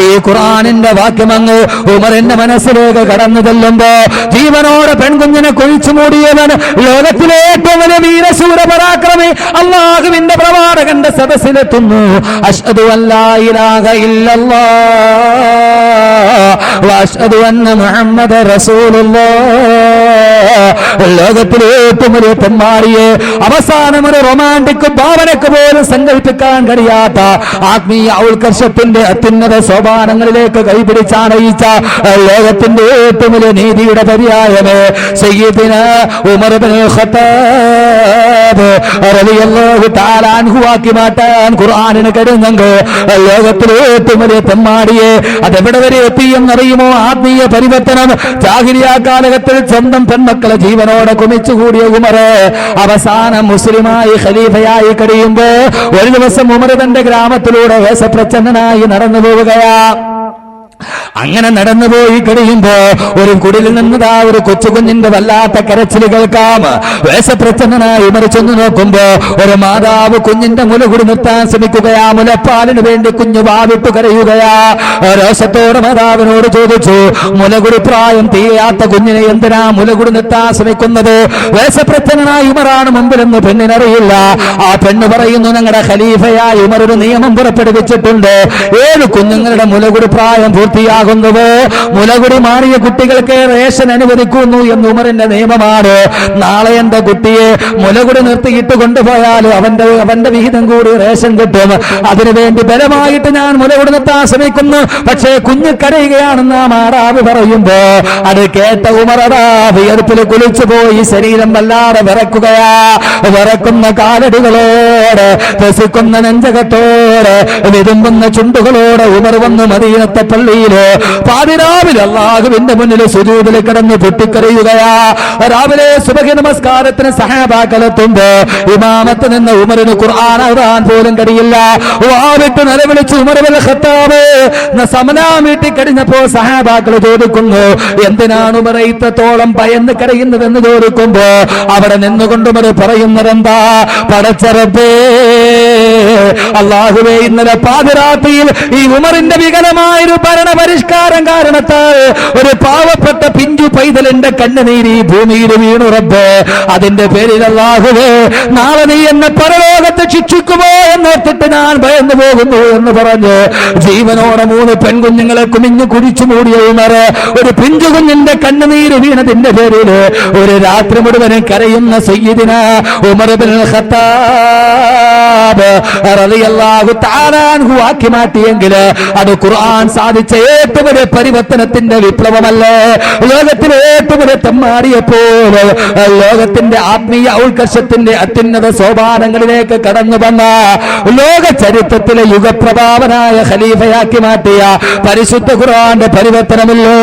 ഈ ഖുർആനിന്റെ വാക്യം അങ്ങ് ഉമറിന്റെ മനസ്സിലേക്ക് കടന്നു ചെല്ലുമ്പോ ജീവനോടെ പെൺകുഞ്ഞിനെ കുഴിച്ചു മൂടിയവൻ, ലോകത്തിലെ ഏറ്റവും വലിയ വീരശൂര പരാക്രമി അല്ലാഹുവിന്റെ പ്രവാചകന്റെ സദസ്സിലെത്തുന്നു. അശ്ഹദു അല്ലാ ഇലാഹ ഇല്ലല്ലാഹ് വഅശ്ഹദു അന്ന മുഹമ്മദ റസൂലുള്ളാഹ്. ലോകത്തിലെ ഏറ്റവും വലിയ തെമ്മാടിയെ അവസാനം ഒരു റൊമാന്റിക് ഭാവനക്ക് പോലും സങ്കല്പിക്കാൻ കഴിയാത്ത ആത്മീയ ഉത്കർഷത്തിന്റെ അത്യുന്നത സോപാനങ്ങളിലേക്ക് കൈപിടിച്ചാണയിച്ച ലോകത്തിന്റെ ഏറ്റവും വലിയ നീതിയുടെ പര്യായമേ സയ്യിദുനാ ഉമർ ഇബ്നുൽ ഖത്താബ് റളിയല്ലാഹു തആല അൻഹു ആക്കി മാറ്റാൻ ഖുർആനിന് കഴിയുന്നെങ്കിൽ ലോകത്തിലെ ഏറ്റവും വലിയ തെമ്മാടിയെ അതെവിടെ വരെ എത്തിയെന്നറിയുമോ? ആത്മീയ പരിവർത്തനം. ജാഹിലിയ കാലഘട്ടത്തിൽ സ്വന്തം പെൺമക്കളെ ജീവനോടെ കുമിച്ചുകൂടിയ ഉമർ അവസാനം മുസ്ലിമായി ഖലീഫയായി കഴിയുമ്പോ ഒരു ദിവസം ഉമർ തന്റെ ഗ്രാമത്തിലൂടെ വേഷപ്രച്ഛന്നനായി നടന്നു പോവുകയാ. അങ്ങനെ നടന്നുപോയി കഴിയുമ്പോ ഒരു കുടിലിൽ നിന്നതാ ഒരു കൊച്ചുകുഞ്ഞിന്റെ വല്ലാത്ത കരച്ചിൽ കേൾക്കാം. വേഷപ്രച്ഛന്നനായി മറിച്ചൊന്നു നോക്കുമ്പോ ഒരു മാതാവ് കുഞ്ഞിന്റെ മുലകുടി നിർത്താൻ ശ്രമിക്കുകയാ. മുലപ്പാലിന് വേണ്ടി കുഞ്ഞു വാവിട്ടു കരയുകയാ. രോഷത്തോടെ മാതാവിനോട് ചോദിച്ചു, മുലകുടി പ്രായം തീയാത്ത കുഞ്ഞിനെ എന്തിനാ മുലകുടി നിർത്താൻ ശ്രമിക്കുന്നത്? വേഷപ്രച്ഛന്നനായി ഉമറാണ് മുമ്പിലെന്ന് പെണ്ണിനറിയില്ല. ആ പെണ്ണ് പറയുന്നു, ഞങ്ങളുടെ ഖലീഫയായി ഉമർ ഒരു നിയമം പുറപ്പെടുവിച്ചിട്ടുണ്ട്. 7 കുഞ്ഞുങ്ങളുടെ മുലകുടി പ്രായം പൂർത്തിയാകുന്നുവോ മുലകുടി മാറിയ കുട്ടികൾക്ക് റേഷൻ അനുവദിക്കുന്നു എന്ന് ഉമറിന്റെ നിയമമാണ്. നാളെ എന്റെ കുട്ടിയെ മുലകുടി നിർത്തിയിട്ട് കൊണ്ടുപോയാൽ അവന്റെ വിഹിതം കൂടി റേഷൻ കിട്ടും. അതിനുവേണ്ടി ബലമായിട്ട് ഞാൻ മുലകുടി നിർത്താൻ ശ്രമിക്കുന്നു. പക്ഷേ കുഞ്ഞ് കരയുകയാണെന്ന് ആ മാറാവ് പറയുമ്പോ അത് കേട്ട ഉമറതാ വിയർപ്പിൽ കുളിച്ചു പോയി ശരീരം വല്ലാതെ വിറക്കുകയാ. വിറക്കുന്ന കാലടികളോട് രസിക്കുന്ന നെഞ്ചകത്തോട് വിതുമ്പുന്ന ചുണ്ടുകളോട് ഉമർ വന്ന് മദീനത്തെ പള്ളിയില് പാതിരാവിലെ അല്ലാഹുവിന്റെ മുന്നിൽ സുജൂദിൽ കിടന്ന് പൊട്ടിക്കരയുകയാ. രാവിലെ സുബഹി നമസ്കാരത്തിന് സഹാബാക്കളെത്തുമ്പോ ഇമാമത്ത് നിന്ന് ഉമറിന് ഖുർആൻ ഓതാൻ പോലും കഴിയില്ല. വാവിട്ട് നിലവിളിച്ച് ഉമർ ഇബ്നുൽ ഖത്താബ് സമലാം വീട്ടിൽ കഴിഞ്ഞപ്പോ സഹാബാക്കൾ ചോദിക്കുന്നു, എന്തിനാണ് ഉമർ ഇത്രത്തോളം ഭയന്ന് കരയുന്നതെന്ന് ചോദിക്കുമ്പോ അവിടെ നിന്നുകൊണ്ട് ഉമർ പറയുന്നതെന്താ, പടച്ചറബേ അല്ലാഹുവേ, ഇന്നലെ പാതിരാത്രിയിൽ ഈ ഉമറിന്റെ വികലമായൊരു ഭരണ പരിഷ്കാരം കാരണത്താൽ ഒരു പാവപ്പെട്ട പിഞ്ചു പൈതലിന്റെ കണ്ണുനീര് ഈ ഭൂമിയിൽ വീണു റബ്ബേ. അതിന്റെ പേരിൽ അല്ലാഹുവേ നാളെ നീ എന്നെ പരലോകത്ത് ശിക്ഷിക്കുമോ എന്നോർത്തിട്ട് ഞാൻ ഭയന്നു പോകുന്നു എന്ന് പറഞ്ഞ് ജീവനോടെ 3 പെൺകുഞ്ഞുങ്ങളെ കുമിഞ്ഞു കുഴിച്ചു മൂടിയ ഉമർ ഒരു പിഞ്ചു കുഞ്ഞിന്റെ കണ്ണുനീര് വീണതിന്റെ പേരിൽ ഒരു രാത്രി മുഴുവനും കരയുന്ന സയ്യിദിന ഉമർ ഇബ്നുൽ ഖത്താബ് റളിയല്ലാഹു തആല അൻഹു ആക്കി മാറ്റിയെങ്കിൽ അത് ഖുർആൻ സാധിച്ച ഏറ്റവും വലിയ പരിവർത്തനത്തിന്റെ വിപ്ലവമല്ലേ? ലോകത്തിലെ ഏറ്റവും വലിയ തെമ്മാടിയെപ്പോൾ ലോകത്തിന്റെ ആത്മീയ ഔത്കർഷത്തിന്റെ അത്യുന്നത സോപാനങ്ങളിലേക്ക് കടന്നു വന്ന ലോക ചരിത്രത്തിലെ യുഗപ്രഭാവനായ ഖലീഫയാക്കി മാറ്റിയ പരിശുദ്ധ ഖുർആന്റെ പരിവർത്തനമില്ലോ?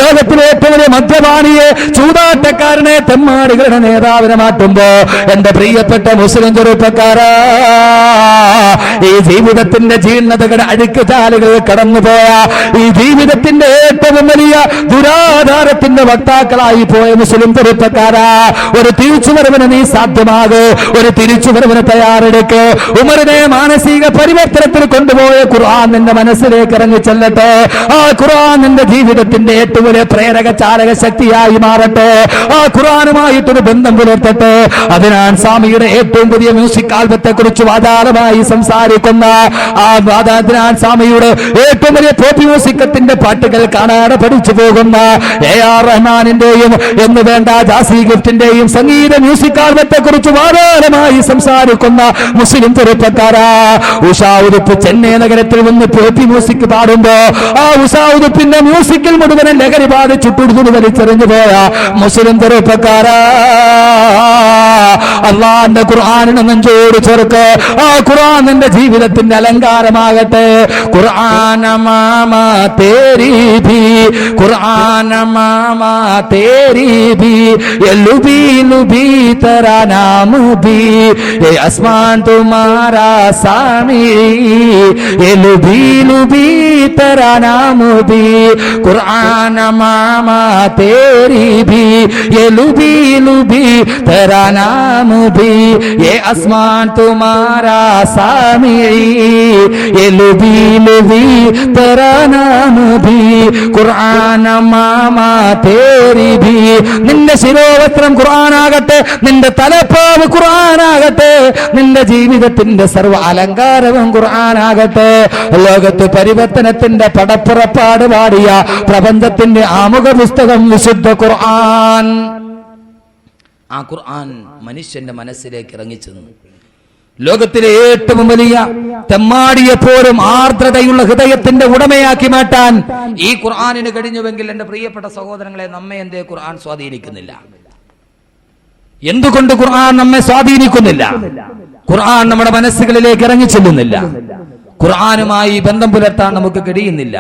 ലോകത്തിലെ ഏറ്റവും വലിയ മദ്യപാനിയെ, ചൂതാട്ടക്കാരനെ, തെമ്മാടികളുടെ നേതാവിനെ മാറ്റുമ്പോ എന്റെ പ്രിയപ്പെട്ട മുസ്ലിം ചെറുപ്പക്കാരാ, ഈ ജീവിതത്തിന്റെ ജീർണതകളുടെ അഴുക്കുചാലുകൾ കടന്നുപോയ ഈ ജീവിതത്തിന്റെ ഏറ്റവും വലിയ ദുരാധാരത്തിന്റെ വക്താക്കളായി പോയ മുസ്ലിം ചെറുപ്പക്കാരാ, ഒരു തിരിച്ചുവരവിന് നീ സാധ്യമാകൂ, ഒരു തിരിച്ചുവരവിന് തയ്യാറെടുക്ക്. ഉമറിനെ മാനസിക പരിവർത്തനത്തിൽ കൊണ്ടുപോയ ഖുർആൻ നിന്റെ മനസ്സിലേക്ക് ഇറങ്ങി ചെല്ലട്ടെ. ആ ഖുർആൻ നിന്റെ ജീവിതത്തിന്റെ ഏറ്റവും വലിയ പ്രേരക ചാലക ശക്തിയായി മാറട്ടെ. ആ ഖുർആനുമായിട്ടൊരു ബന്ധം പുലർത്തട്ടെ. അതിനാൻ സ്വാമിയുടെ ഏറ്റവും പുതിയ മ്യൂസിക് ആൽബത്തെ കുറിച്ച് വാചാലമായി സംസാരിക്കുന്ന ആ വാദാദിനാൻ സ്വാമിയുടെ ഏറ്റവും വലിയ പോപ്പ് മ്യൂസിക്കത്തിന്റെ പാട്ടുകൾ കാണാതെ പഠിച്ചു പോകുന്ന AR റഹ്മാനിന്റെയും എന്ന് വേണ്ട ജാസി ഗിഫ്റ്റിന്റെയും സംഗീത മ്യൂസിക് ആൽബത്തെ കുറിച്ച് വാചാലമായി സംസാരിക്കുന്ന മുസ്ലിം ചെറുപ്പക്കാരാ, ഉഷാ ഉതുപ്പ് ചെന്നൈ നഗരത്തിൽ നിന്ന് പോപ്പി മ്യൂസിക് പാടുമ്പോ ആ ഉഷാ ഉതുപ്പിന്റെ മ്യൂസിക്കിൽ മുഴുവനും ലഹരി ബാധിച്ചുട്ടുടുതു വലിച്ചെറിഞ്ഞു പോയ മുസ്ലിം ചെറുപ്പക്കാരാ, അള്ളാന്റെ ഖുർആനിനെ നെഞ്ചോട് ചേർക്ക്. ആ ഖുർആൻ നിന്റെ ജീവിതത്തിന്റെ അലങ്കാരമാകട്ടെ. ഖുർആന മാമാ തേരി ഭി, ഖുർആന മാമാ തേരി ഭി, യെ ലുബി ലുബി തെരാ നാം ഭി, യെ ആസ്മാൻ തുമാരാ സാമി, യെ ലുബി ലുബി തെരാ നാം ഭി, ഖുർആന മാമാ തേരി ഭി, യെ ലുബി ലുബി തെരാ नाम भी, ये आसमान तुम्हारा सामी, ये लुबी लुबी तेरा नाम भी, ഖുർആന മാമാ തേരി ഭി. നിന്റെ ശിരോവസ്ത്രം ഖുർആനാകട്ടെ, നിന്റെ തലപ്പാവ് ഖുർആനാകട്ടെ, നിന്റെ ജീവിതത്തിന്റെ സർവ്വ അലങ്കാരവും ഖുർആനാകട്ടെ. ലോകത്ത് പരിവർത്തനത്തിന്റെ പടപ്പുറപ്പാട് പാടിയ പ്രപഞ്ചത്തിന്റെ ആമുഖ പുസ്തകം വിശുദ്ധ ഖുർആൻ. ആ ഖുർആൻ മനുഷ്യന്റെ മനസ്സിലേക്ക് ഇറങ്ങിച്ചെന്നു. ലോകത്തിലെ ഏറ്റവും വലിയ തെമ്മാടിയെപ്പോലും ആർദ്രതയുള്ള ഹൃദയത്തിന്റെ ഉടമയാക്കി മാറ്റാൻ ഈ ഖുർആനിന് കഴിഞ്ഞുവെങ്കിൽ എന്റെ പ്രിയപ്പെട്ട സഹോദരങ്ങളെ, നമ്മെ എന്തേ ഖുർആൻ സ്വാധീനിക്കുന്നില്ല? എന്തുകൊണ്ട് ഖുർആൻ നമ്മെ സ്വാധീനിക്കുന്നില്ല? ഖുർആൻ നമ്മുടെ മനസ്സുകളിലേക്ക് ഇറങ്ങിച്ചെല്ലുന്നില്ല. ഖുർആനുമായി ബന്ധം പുലർത്താൻ നമുക്ക് കഴിയുന്നില്ല.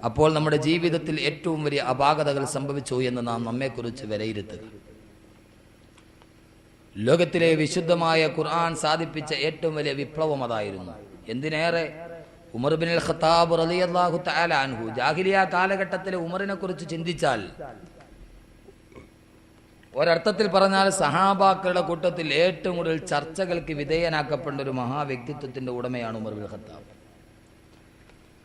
അപ്പോൾ നമ്മുടെ ജീവിതത്തിൽ ഏറ്റവും വലിയ അപാകതകൾ സംഭവിച്ചു എന്ന് നാം നമ്മെക്കുറിച്ച് വിലയിരുത്തുക. ലോകത്തിലെ വിശുദ്ധമായ ഖുർആൻ സാധിപ്പിച്ച ഏറ്റവും വലിയ വിപ്ലവം അതായിരുന്നു. എന്തിനേറെ ഉമർ ഇബ്നുൽ ഖത്താബ് റളിയല്ലാഹു തആല അൻഹു ജാഹിലിയ കാലഘട്ടത്തിലെ ഉമറിനെ കുറിച്ച് ചിന്തിച്ചാൽ, ഒരർത്ഥത്തിൽ പറഞ്ഞാൽ സഹാബാക്കളുടെ കൂട്ടത്തിൽ ഏറ്റവും കൂടുതൽ ചർച്ചകൾക്ക് വിധേയനാക്കപ്പെട്ട ഒരു മഹാവ്യക്തിത്വത്തിന്റെ ഉടമയാണ് ഉമർ ഇബ്നുൽ ഖത്താബ്.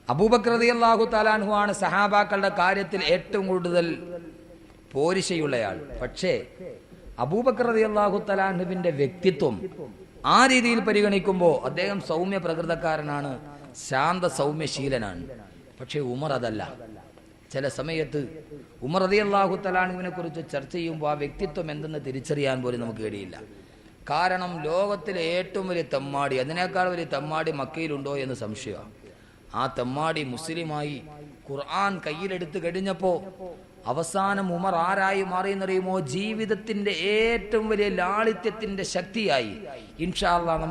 അബൂബക്കർ റളിയല്ലാഹു തആല അൻഹു ആണ് സഹാബാക്കളുടെ കാര്യത്തിൽ ഏറ്റവും കൂടുതൽ പോരിശയുള്ളയാൾ. പക്ഷേ അബൂബക്കർ റളിയല്ലാഹു തആല അൻഹുവിന്റെ വ്യക്തിത്വം ആ രീതിയിൽ പരിഗണിക്കുമ്പോൾ അദ്ദേഹം സൗമ്യ പ്രകൃതക്കാരനാണ്, ശാന്ത സൗമ്യശീലനാണ്. പക്ഷേ ഉമർ അതല്ല. ചില സമയത്ത് ഉമർ റളിയല്ലാഹു തആല അൻഹുവിനെ കുറിച്ച് ചർച്ച ചെയ്യുമ്പോൾ ആ വ്യക്തിത്വം എന്തെന്ന് തിരിച്ചറിയാൻ പോലും നമുക്ക് കഴിയില്ല. കാരണം ലോകത്തിലെ ഏറ്റവും വലിയ തെമ്മാടി, അതിനേക്കാൾ വലിയ തെമ്മാടി മക്കയിലുണ്ടോ എന്ന് സംശയമാണ്. ആ തെമ്മാടി മുസ്ലിമായി ഖുർആൻ കയ്യിലെടുത്ത് കഴിഞ്ഞപ്പോൾ അവസാനം ഉമർ ആരായി മാറിയെന്നറിയുമോ? ജീവിതത്തിന്റെ ഏറ്റവും വലിയ ലാളിത്യത്തിന്റെ ശക്തിയായി. ഇൻഷാ അല്ലാഹ്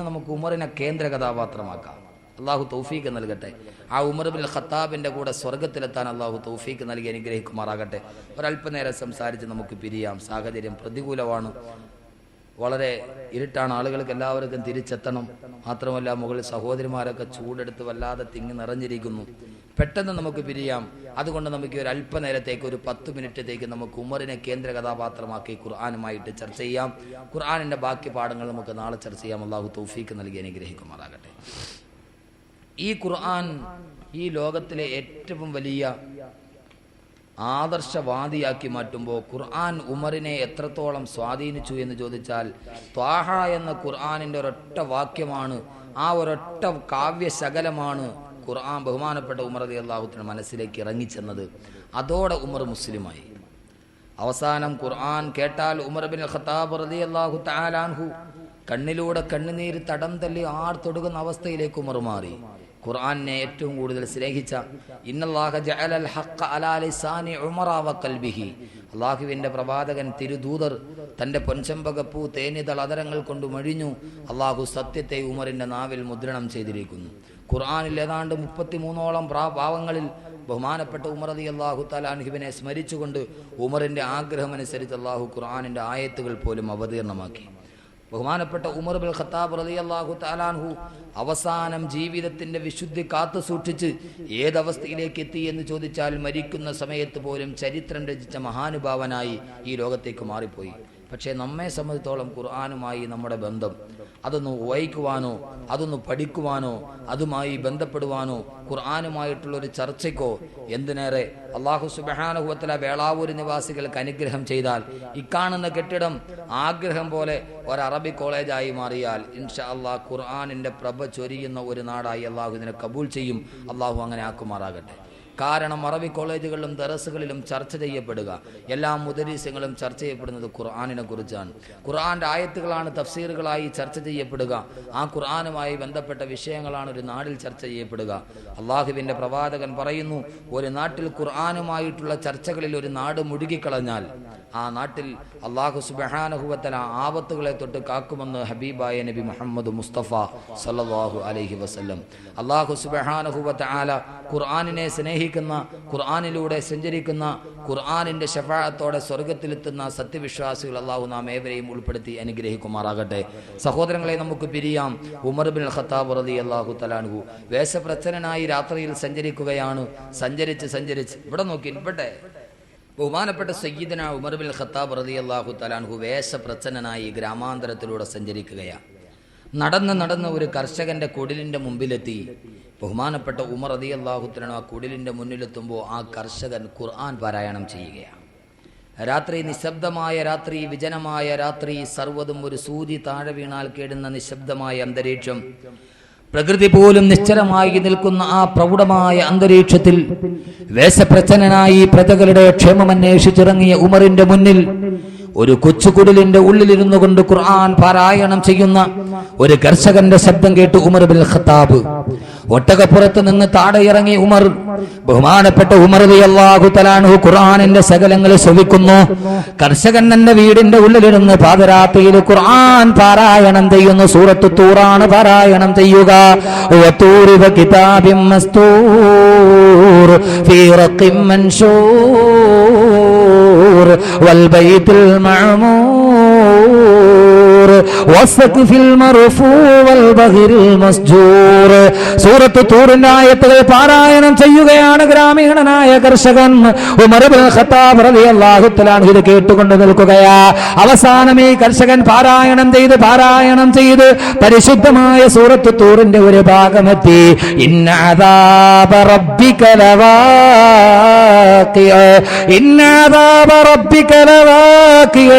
നമുക്ക് ഉമറിനെ കേന്ദ്ര കഥാപാത്രമാക്കാം. അള്ളാഹു തൗഫീഖ് നൽകട്ടെ. ആ ഉമർ ബിൻ ഖത്താബിന്റെ കൂടെ സ്വർഗത്തിലെത്താൻ അള്ളാഹു തൗഫീഖ് നൽകി അനുഗ്രഹിക്കുമാറാകട്ടെ. ഒരല്പനേരം സംസാരിച്ച് നമുക്ക് പിരിയാം. സാഹചര്യം പ്രതികൂലമാണ്, വളരെ ഇരുട്ടാണ്, ആളുകൾക്ക് എല്ലാവർക്കും തിരിച്ചെത്തണം. മാത്രമല്ല മുകളിൽ സഹോദരിമാരൊക്കെ ചൂടെടുത്ത് വല്ലാതെ തിങ്ങി നിറഞ്ഞിരിക്കുന്നു. പെട്ടെന്ന് നമുക്ക് പിരിയാം. അതുകൊണ്ട് നമുക്ക് ഒരു അല്പനേരത്തേക്ക്, ഒരു 10 മിനിറ്റത്തേക്ക് നമുക്ക് ഉമറിനെ കേന്ദ്ര കഥാപാത്രമാക്കി ഖുർആനുമായിട്ട് ചർച്ച ചെയ്യാം. ഖുർആനിന്റെ ബാക്കി പാഠങ്ങൾ നമുക്ക് നാളെ ചർച്ച ചെയ്യാം. അള്ളാഹു തൗഫീഖ് നൽകി അനുഗ്രഹിക്കുമാറാകട്ടെ. ഈ ഖുർആൻ ഈ ലോകത്തിലെ ഏറ്റവും വലിയ ആദർശവാദിയാക്കി മാറ്റുമ്പോൾ ഖുർആൻ ഉമറിനെ എത്രത്തോളം സ്വാധീനിച്ചു എന്ന് ചോദിച്ചാൽ, ത്വാഹ എന്ന ഖുർആനിന്റെ ഒരൊറ്റ വാക്യമാണ്, ആ ഒരൊറ്റ കാവ്യശകലമാണ് ഖുർആൻ ബഹുമാനപ്പെട്ട ഉമർ റളിയല്ലാഹു തആല മനസ്സിലേക്ക് ഇറങ്ങിച്ചെന്നത്. അതോടെ ഉമർ മുസ്ലിമായി. അവസാനം ഖുർആൻ കേട്ടാൽ ഉമർ ബിൻ ഖത്താബ് റളിയല്ലാഹു തആല അൻഹു കണ്ണിലൂടെ കണ്ണുനീര് തടം തല്ലി ആർത്തൊടുകുന്ന അവസ്ഥയിലേക്ക് ഉമർ മാറി. ഖുർആനെ ഏറ്റവും കൂടുതൽ സ്നേഹിച്ച ഇന്നല്ലാഹ ജഅലൽ ഹഖ്ഖ അലാ ലിസാനി ഉമറ വഖൽബിഹി, അല്ലാഹുവിന്റെ പ്രവാചകൻ തിരുദൂതർ തന്റെ പൊൻചമ്പകപ്പൂ തേനിതൾ അതരങ്ങൾ കൊണ്ട് മൊഴിഞ്ഞു. അല്ലാഹു സത്യത്തെ ഉമറിന്റെ നാവിൽ മുദ്രണം ചെയ്തിരിക്കുന്നു. ഖുർആനിൽ ഏതാണ്ട് 33ഓളം ഭാവങ്ങളിൽ ബഹുമാനപ്പെട്ട ഉമർ റളിയല്ലാഹു തആല അൻഹുവിനെ സ്മരിച്ചുകൊണ്ട് ഉമറിന്റെ ആഗ്രഹമനുസരിച്ച് അല്ലാഹു ഖുർആനിന്റെ ആയത്തുകൾ പോലും അവതീർണമാക്കി. ബഹുമാനപ്പെട്ട ഉമർ ബിൻ ഖത്താബ് റളിയല്ലാഹു തആല അൻഹു അവസാനം ജീവിതത്തിന്റെ വിശുദ്ധി കാത്തു സൂക്ഷിച്ച് ഏതവസ്ഥയിലേക്ക് എത്തി എന്ന് ചോദിച്ചാൽ, മരിക്കുന്ന സമയത്ത് പോലും ചരിത്രം രചിച്ച മഹാനുഭാവനായി ഈ ലോകത്തേക്ക് മാറിപ്പോയി. പക്ഷേ നമ്മെ സംബന്ധിച്ചോളം ഖുർആനുമായി നമ്മുടെ ബന്ധം, അതൊന്ന് വായിക്കുവാനോ അതൊന്ന് പഠിക്കുവാനോ അതുമായി ബന്ധപ്പെടുവാനോ ഖുർആനുമായിട്ടുള്ളൊരു ചർച്ചയ്ക്കോ, എന്തിനേറെ അല്ലാഹു സുബ്ഹാനഹു വ തആല വേളാവൂർ നിവാസികൾക്ക് അനുഗ്രഹം ചെയ്താൽ ഇക്കാണുന്ന കെട്ടിടം ആഗ്രഹം പോലെ ഒരു അറബി കോളേജായി മാറിയാൽ ഇൻഷാ അല്ലാഹ് ഖുർആനിന്റെ പ്രഭ ചൊരിയുന്ന ഒരു നാടായി അല്ലാഹു ഇതിനെ കബൂൽ ചെയ്യും. അല്ലാഹു അങ്ങനെ ആക്കുമാറാകട്ടെ. കാരണം അറബി കോളേജുകളിലും ദറസുകളിലും ചർച്ച ചെയ്യപ്പെടുക, എല്ലാ മുദരീസുകളും ചർച്ച ചെയ്യപ്പെടുന്നത് ഖുർആനിനെ കുറിച്ചാണ്. ഖുർആന്റെ ആയത്തുകളാണ് തഫ്സീറുകളായി ചർച്ച ചെയ്യപ്പെടുക. ആ ഖുർആനുമായി ബന്ധപ്പെട്ട വിഷയങ്ങളാണ് ഒരു നാടിൽ ചർച്ച ചെയ്യപ്പെടുക. അള്ളാഹുവിന്റെ പ്രവാചകൻ പറയുന്നു, ഒരു നാട്ടിൽ ഖുർആനുമായിട്ടുള്ള ചർച്ചകളിൽ ഒരു നാട് മുഴുകിക്കളഞ്ഞാൽ ആ നാട്ടിൽ അല്ലാഹു സുബ്ഹാനഹു വ തആല ആപത്തുകളെ തൊട്ട് കാക്കുമെന്ന് ഹബീബായ നബി മുഹമ്മദ് മുസ്തഫ സല്ലല്ലാഹു അലൈഹി വസല്ലം. അല്ലാഹു സുബ്ഹാനഹു വ തആല ഖുർആനിനെ സ്നേഹിക്കുന്ന, ഖുർആനിലൂടെ സഞ്ചരിക്കുന്ന, ഖുർആനിന്റെ ശഫാഅത്തോടെ സ്വർഗ്ഗത്തിലെത്തുന്ന സത്യവിശ്വാസികൾ അല്ലാഹു നാം ഏവരെയും ഉൾപ്പെടുത്തി അനുഗ്രഹിക്കുമാറാകട്ടെ. സഹോദരങ്ങളെ, നമുക്ക് പിരിയാം. ഉമർ ബിൻ ഖത്താബ് റളിയല്ലാഹു തആല അൻഹു വേഷപ്രച്ഛന്നനായി രാത്രിയിൽ സഞ്ചരിക്കുകയാണ്. സഞ്ചരിച്ച് ഇവിടെ നോക്കി ഇവിടെ ബഹുമാനപ്പെട്ട സയ്യിദന ഉമർ ബിൻ ഖത്താബ് റളിയല്ലാഹു തആല അൻഹു വേഷപ്രച്ഛന്നനായി ഗ്രാമാന്തരത്തിലൂടെ സഞ്ചരിക്കുകയാണ്. നടന്ന് ഒരു കർഷകന്റെ കുടിലിന്റെ മുമ്പിലെത്തി. ബഹുമാനപ്പെട്ട ഉമർ റളിയല്ലാഹു തആല ആ കുടിലിന്റെ മുന്നിലെത്തുമ്പോൾ ആ കർഷകൻ ഖുർആൻ പാരായണം ചെയ്യുകയാണ്. രാത്രി, നിശബ്ദമായ രാത്രി, വിജനമായ രാത്രി, സർവ്വതും ഒരു സൂചി താഴെ വീണാൽ കേടുന്ന നിശബ്ദമായ അന്തരീക്ഷം, പ്രകൃതി പോലും നിശ്ചലമായി നിൽക്കുന്ന ആ പ്രൗഢമായ അന്തരീക്ഷത്തിൽ വേഷപ്രച്ഛന്നനായി പ്രജകളുടെ ക്ഷേമം അന്വേഷിച്ചിറങ്ങിയ ഉമറിന്റെ മുന്നിൽ ഒരു കൊച്ചുകുടിലിന്റെ ഉള്ളിലിരുന്നു കൊണ്ട് ഖുർആൻ പാരായണം ചെയ്യുന്ന ഒരു കർഷകന്റെ ശബ്ദം കേട്ട് ഉമർ ബിൻ ഖത്താബ് ഒട്ടകപ്പുറത്ത് നിന്ന് താഴെ ഇറങ്ങി ഉമർ, ബഹുമാനപ്പെട്ട ഉമർ റളിയല്ലാഹു തആല അൻഹു ഖുർആനിന്റെ സകലങ്ങൾ ശ്രവിക്കുന്നു. കർഷകൻ തന്റെ വീടിന്റെ ഉള്ളിലിരുന്ന് പാദരാത്രിയിൽ ഖുർആൻ പാരായണം ചെയ്യുന്നു. സൂറത്ത് തൂറാണ് പാരായണം ചെയ്യുക. വതൂരി വകിതാബിൻ മസ്തൂർ ഫീ റഖിൻ മൻശൂർ വൽ ബൈത്തുൽ മഅമൂർ വസ്ഖഫിൽ മർഫൂ വൽ ബഹ്റിൽ മസ്ജൂർ. സൂറത്ത് തൂറിന്റെ ആയത്തുകൾ പാരായണം ചെയ്യുകയാണ് ഗ്രാമീണനായ കർഷകൻ ഉമർ ഇബ്നുൽ ഖത്താബ് റളിയല്ലാഹു തആല അൻഹു ഇത് കേട്ടുകൊണ്ട് നിൽക്കുകയാ. അവസാനം ഈ കർഷകൻ പാരായണം ചെയ്ത് പരിശുദ്ധമായ സൂറത്ത് തൂറിന്റെ ഒരു ഭാഗമെത്തി. ഇന്ന അദാബ റബ്ബിക ലവാഖിഅ, ഇന്ന അദാബ റബ്ബിക ലവാഖിഅ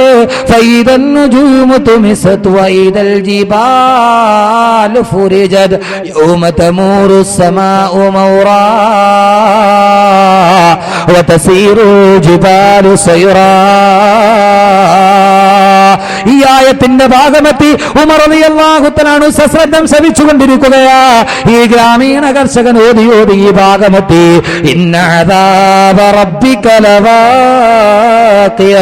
ഫൈദൻ നുജൂമു തുമിറു طمست وإذا الجبال فرجت يوم تمور السماء مورا وتسير الجبال سيرا. ഈ ആയത്തിന്റെ ഭാഗമെത്തി ഉമർ റളിയല്ലാഹു തആല സശ്രദ്ധം ശ്രവിച്ചുകൊണ്ടിരിക്കുകയാ. ഈ ഗ്രാമീണ കർഷകൻ ഓതി ഈ ഭാഗമെത്തി. ഇന്ന അദാബ റബ്ബിക ലവാഖിയ,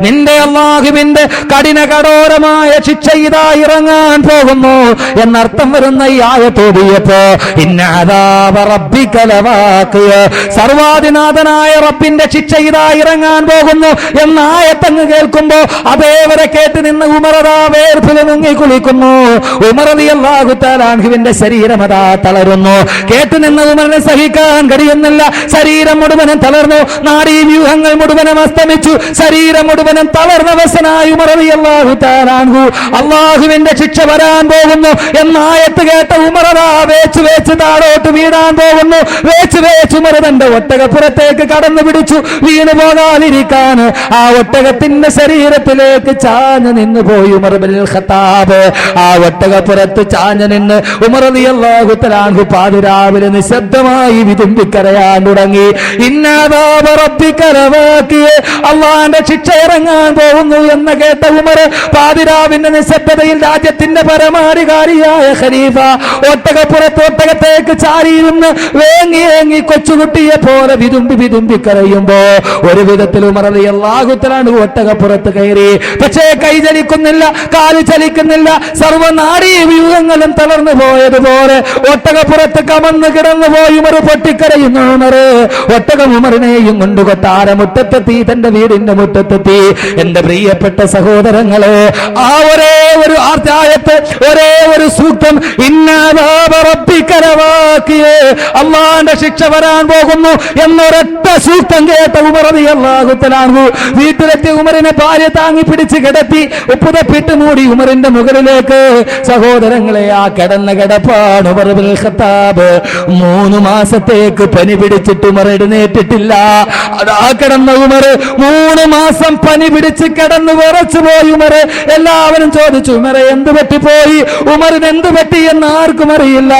നിന്റെ അല്ലാഹുവിന്റെ കഠിന കഠോരമായ ശിക്ഷ ഇതാ ഇറങ്ങാൻ പോകുന്നു എന്നർത്ഥം വരുന്ന ഈ ആയത്ത് ഓതിയപ്പോ ഇന്ന അദാബ റബ്ബിക ലവാഖിയ, സർവാധിനാഥനായ റബ്ബിന്റെ ശിക്ഷ ഇതാ ഇറങ്ങാൻ പോകുന്നു എന്ന ആയത്തങ്ങ് കേൾക്കുമ്പോ അതേവരെ കേട്ട് നിന്ന് ഉമർ വേർപ്പിൽ മുങ്ങി കുളിക്കുന്നു. ഉമർ റളിയല്ലാഹു തആല അൻഹുവിന്റെ ശരീരം അതാ തളരുന്നു. കേട്ടു നിന്ന് ഉമറിനെ സഹിക്കാൻ കഴിയുന്നില്ല. ശരീരം മുഴുവനും തളർന്നു, നാഡീവ്യൂഹങ്ങൾ മുഴുവനും അസ്തമിച്ചു, ശരീരം മുഴുവനും തളർന്നവശനായി ഉമർ റളിയല്ലാഹു തആല അൻഹു അല്ലാഹുവിന്റെ ശിക്ഷ വരാൻ പോകുന്നു എന്ന ആയത്ത് കേട്ട ഉമർ വേച്ച് വേച്ച് താഴോട്ട് വീഴാൻ പോകുന്നു. വേച്ച് വേച്ച് ഉമർ തന്റെ ഒട്ടകപ്പുറത്തേക്ക് കടന്നു പിടിച്ചു. വീണു പോകാതിരിക്കാൻ ആ ഒട്ടകത്തിന്റെ ശരീരത്തിലേക്ക് ചാഞ്ഞു നിന്ന് പോയി ഉമർ ഇബ്നുൽ ഖത്താബ്. ആ ഒട്ടകപ്പുറത്ത് ചാഞ്ഞു നിന്ന് ഉമർ റളിയല്ലാഹു തആല അൻഹു പാതിരാവിലെ നിശബ്ദമായി വിതുമ്പിക്കരയാൻ തുടങ്ങി. ഇന്നദാബ റബ്ബിക ലവാഖിയ, അല്ലാഹുവിന്റെ ശിക്ഷ ഇറങ്ങാൻ പോകുന്നു എന്ന് കേട്ട ഉമർ പാതിരാവിന്റെ നിശബ്ദതയിൽ രാജ്യത്തിന്റെ പരമാധികാരിയായ ഖലീഫ ഒട്ടകപ്പുറത്ത് ഒട്ടകത്തേക്ക് ചാരിയിരുന്ന് വേങ്ങി വേങ്ങി കൊച്ചുകുട്ടിയെ പോലെ വിതുമ്പി കരയുമ്പോ ഒരു വിധത്തിൽ ഉമർ റളിയല്ലാഹു തആല അൻഹു ഒട്ടകപ്പുറത്ത് കയറി. പക്ഷേ കൈ ചലിക്കുന്നില്ല, കാല് ചലിക്കുന്നില്ല, സർവ്വനാഡീ വ്യൂഹങ്ങളും തളർന്നു പോയതുപോലെ ഒട്ടകപ്പുറത്ത് കമന്ന് കിടന്നു പോയി ഉമർ പൊട്ടിക്കരയുന്നു. ഉമർ ഒട്ടകം ഉമറിനെയും കൊണ്ട് കൊട്ടാരമുറ്റത്തെത്തി, തന്റെ വീടിന്റെ മുറ്റത്തെത്തി. എന്റെ പ്രിയപ്പെട്ട സഹോദരങ്ങളെ, ആ ഒരേ ഒരു ആയത്ത്, ഒരേ ഒരു സൂക്തം, ഇന്നദാബ റബ്ബിക ലവാഖിയ, അല്ലാഹുവിന്റെ ശിക്ഷ വരാൻ പോകുന്നു എന്നൊരൊറ്റ സൂക്തം കേട്ട ഉമർ റളിയല്ലാഹു തആല അൻഹു വീട്ടിലെത്തി ഉമറിനെ ഭാര്യ താങ്ങി പിടിച്ച് കിടത്തി ഉപ്പുതപ്പിട്ട് മൂടി ഉമറിന്റെ മുകളിലേക്ക്. സഹോദരങ്ങളെ, ആ കിടന്ന കിടപ്പാണ് ഉമർ ഇബ്നുൽ ഖത്താബ്. 3 മാസത്തേക്ക് പനി പിടിച്ചിട്ട് ഉമർ എഴുന്നേറ്റിട്ടില്ല. അതാ കിടന്ന ഉമർ 3 മാസം പനി പിടിച്ച് കിടന്ന് വിറച്ചു പോയി ഉമർ. എല്ലാവരും ചോദിച്ചു, ഉമറെ എന്ത് പറ്റിപ്പോയി, ഉമറിന് എന്ത് പറ്റി എന്ന് ആർക്കും അറിയില്ല.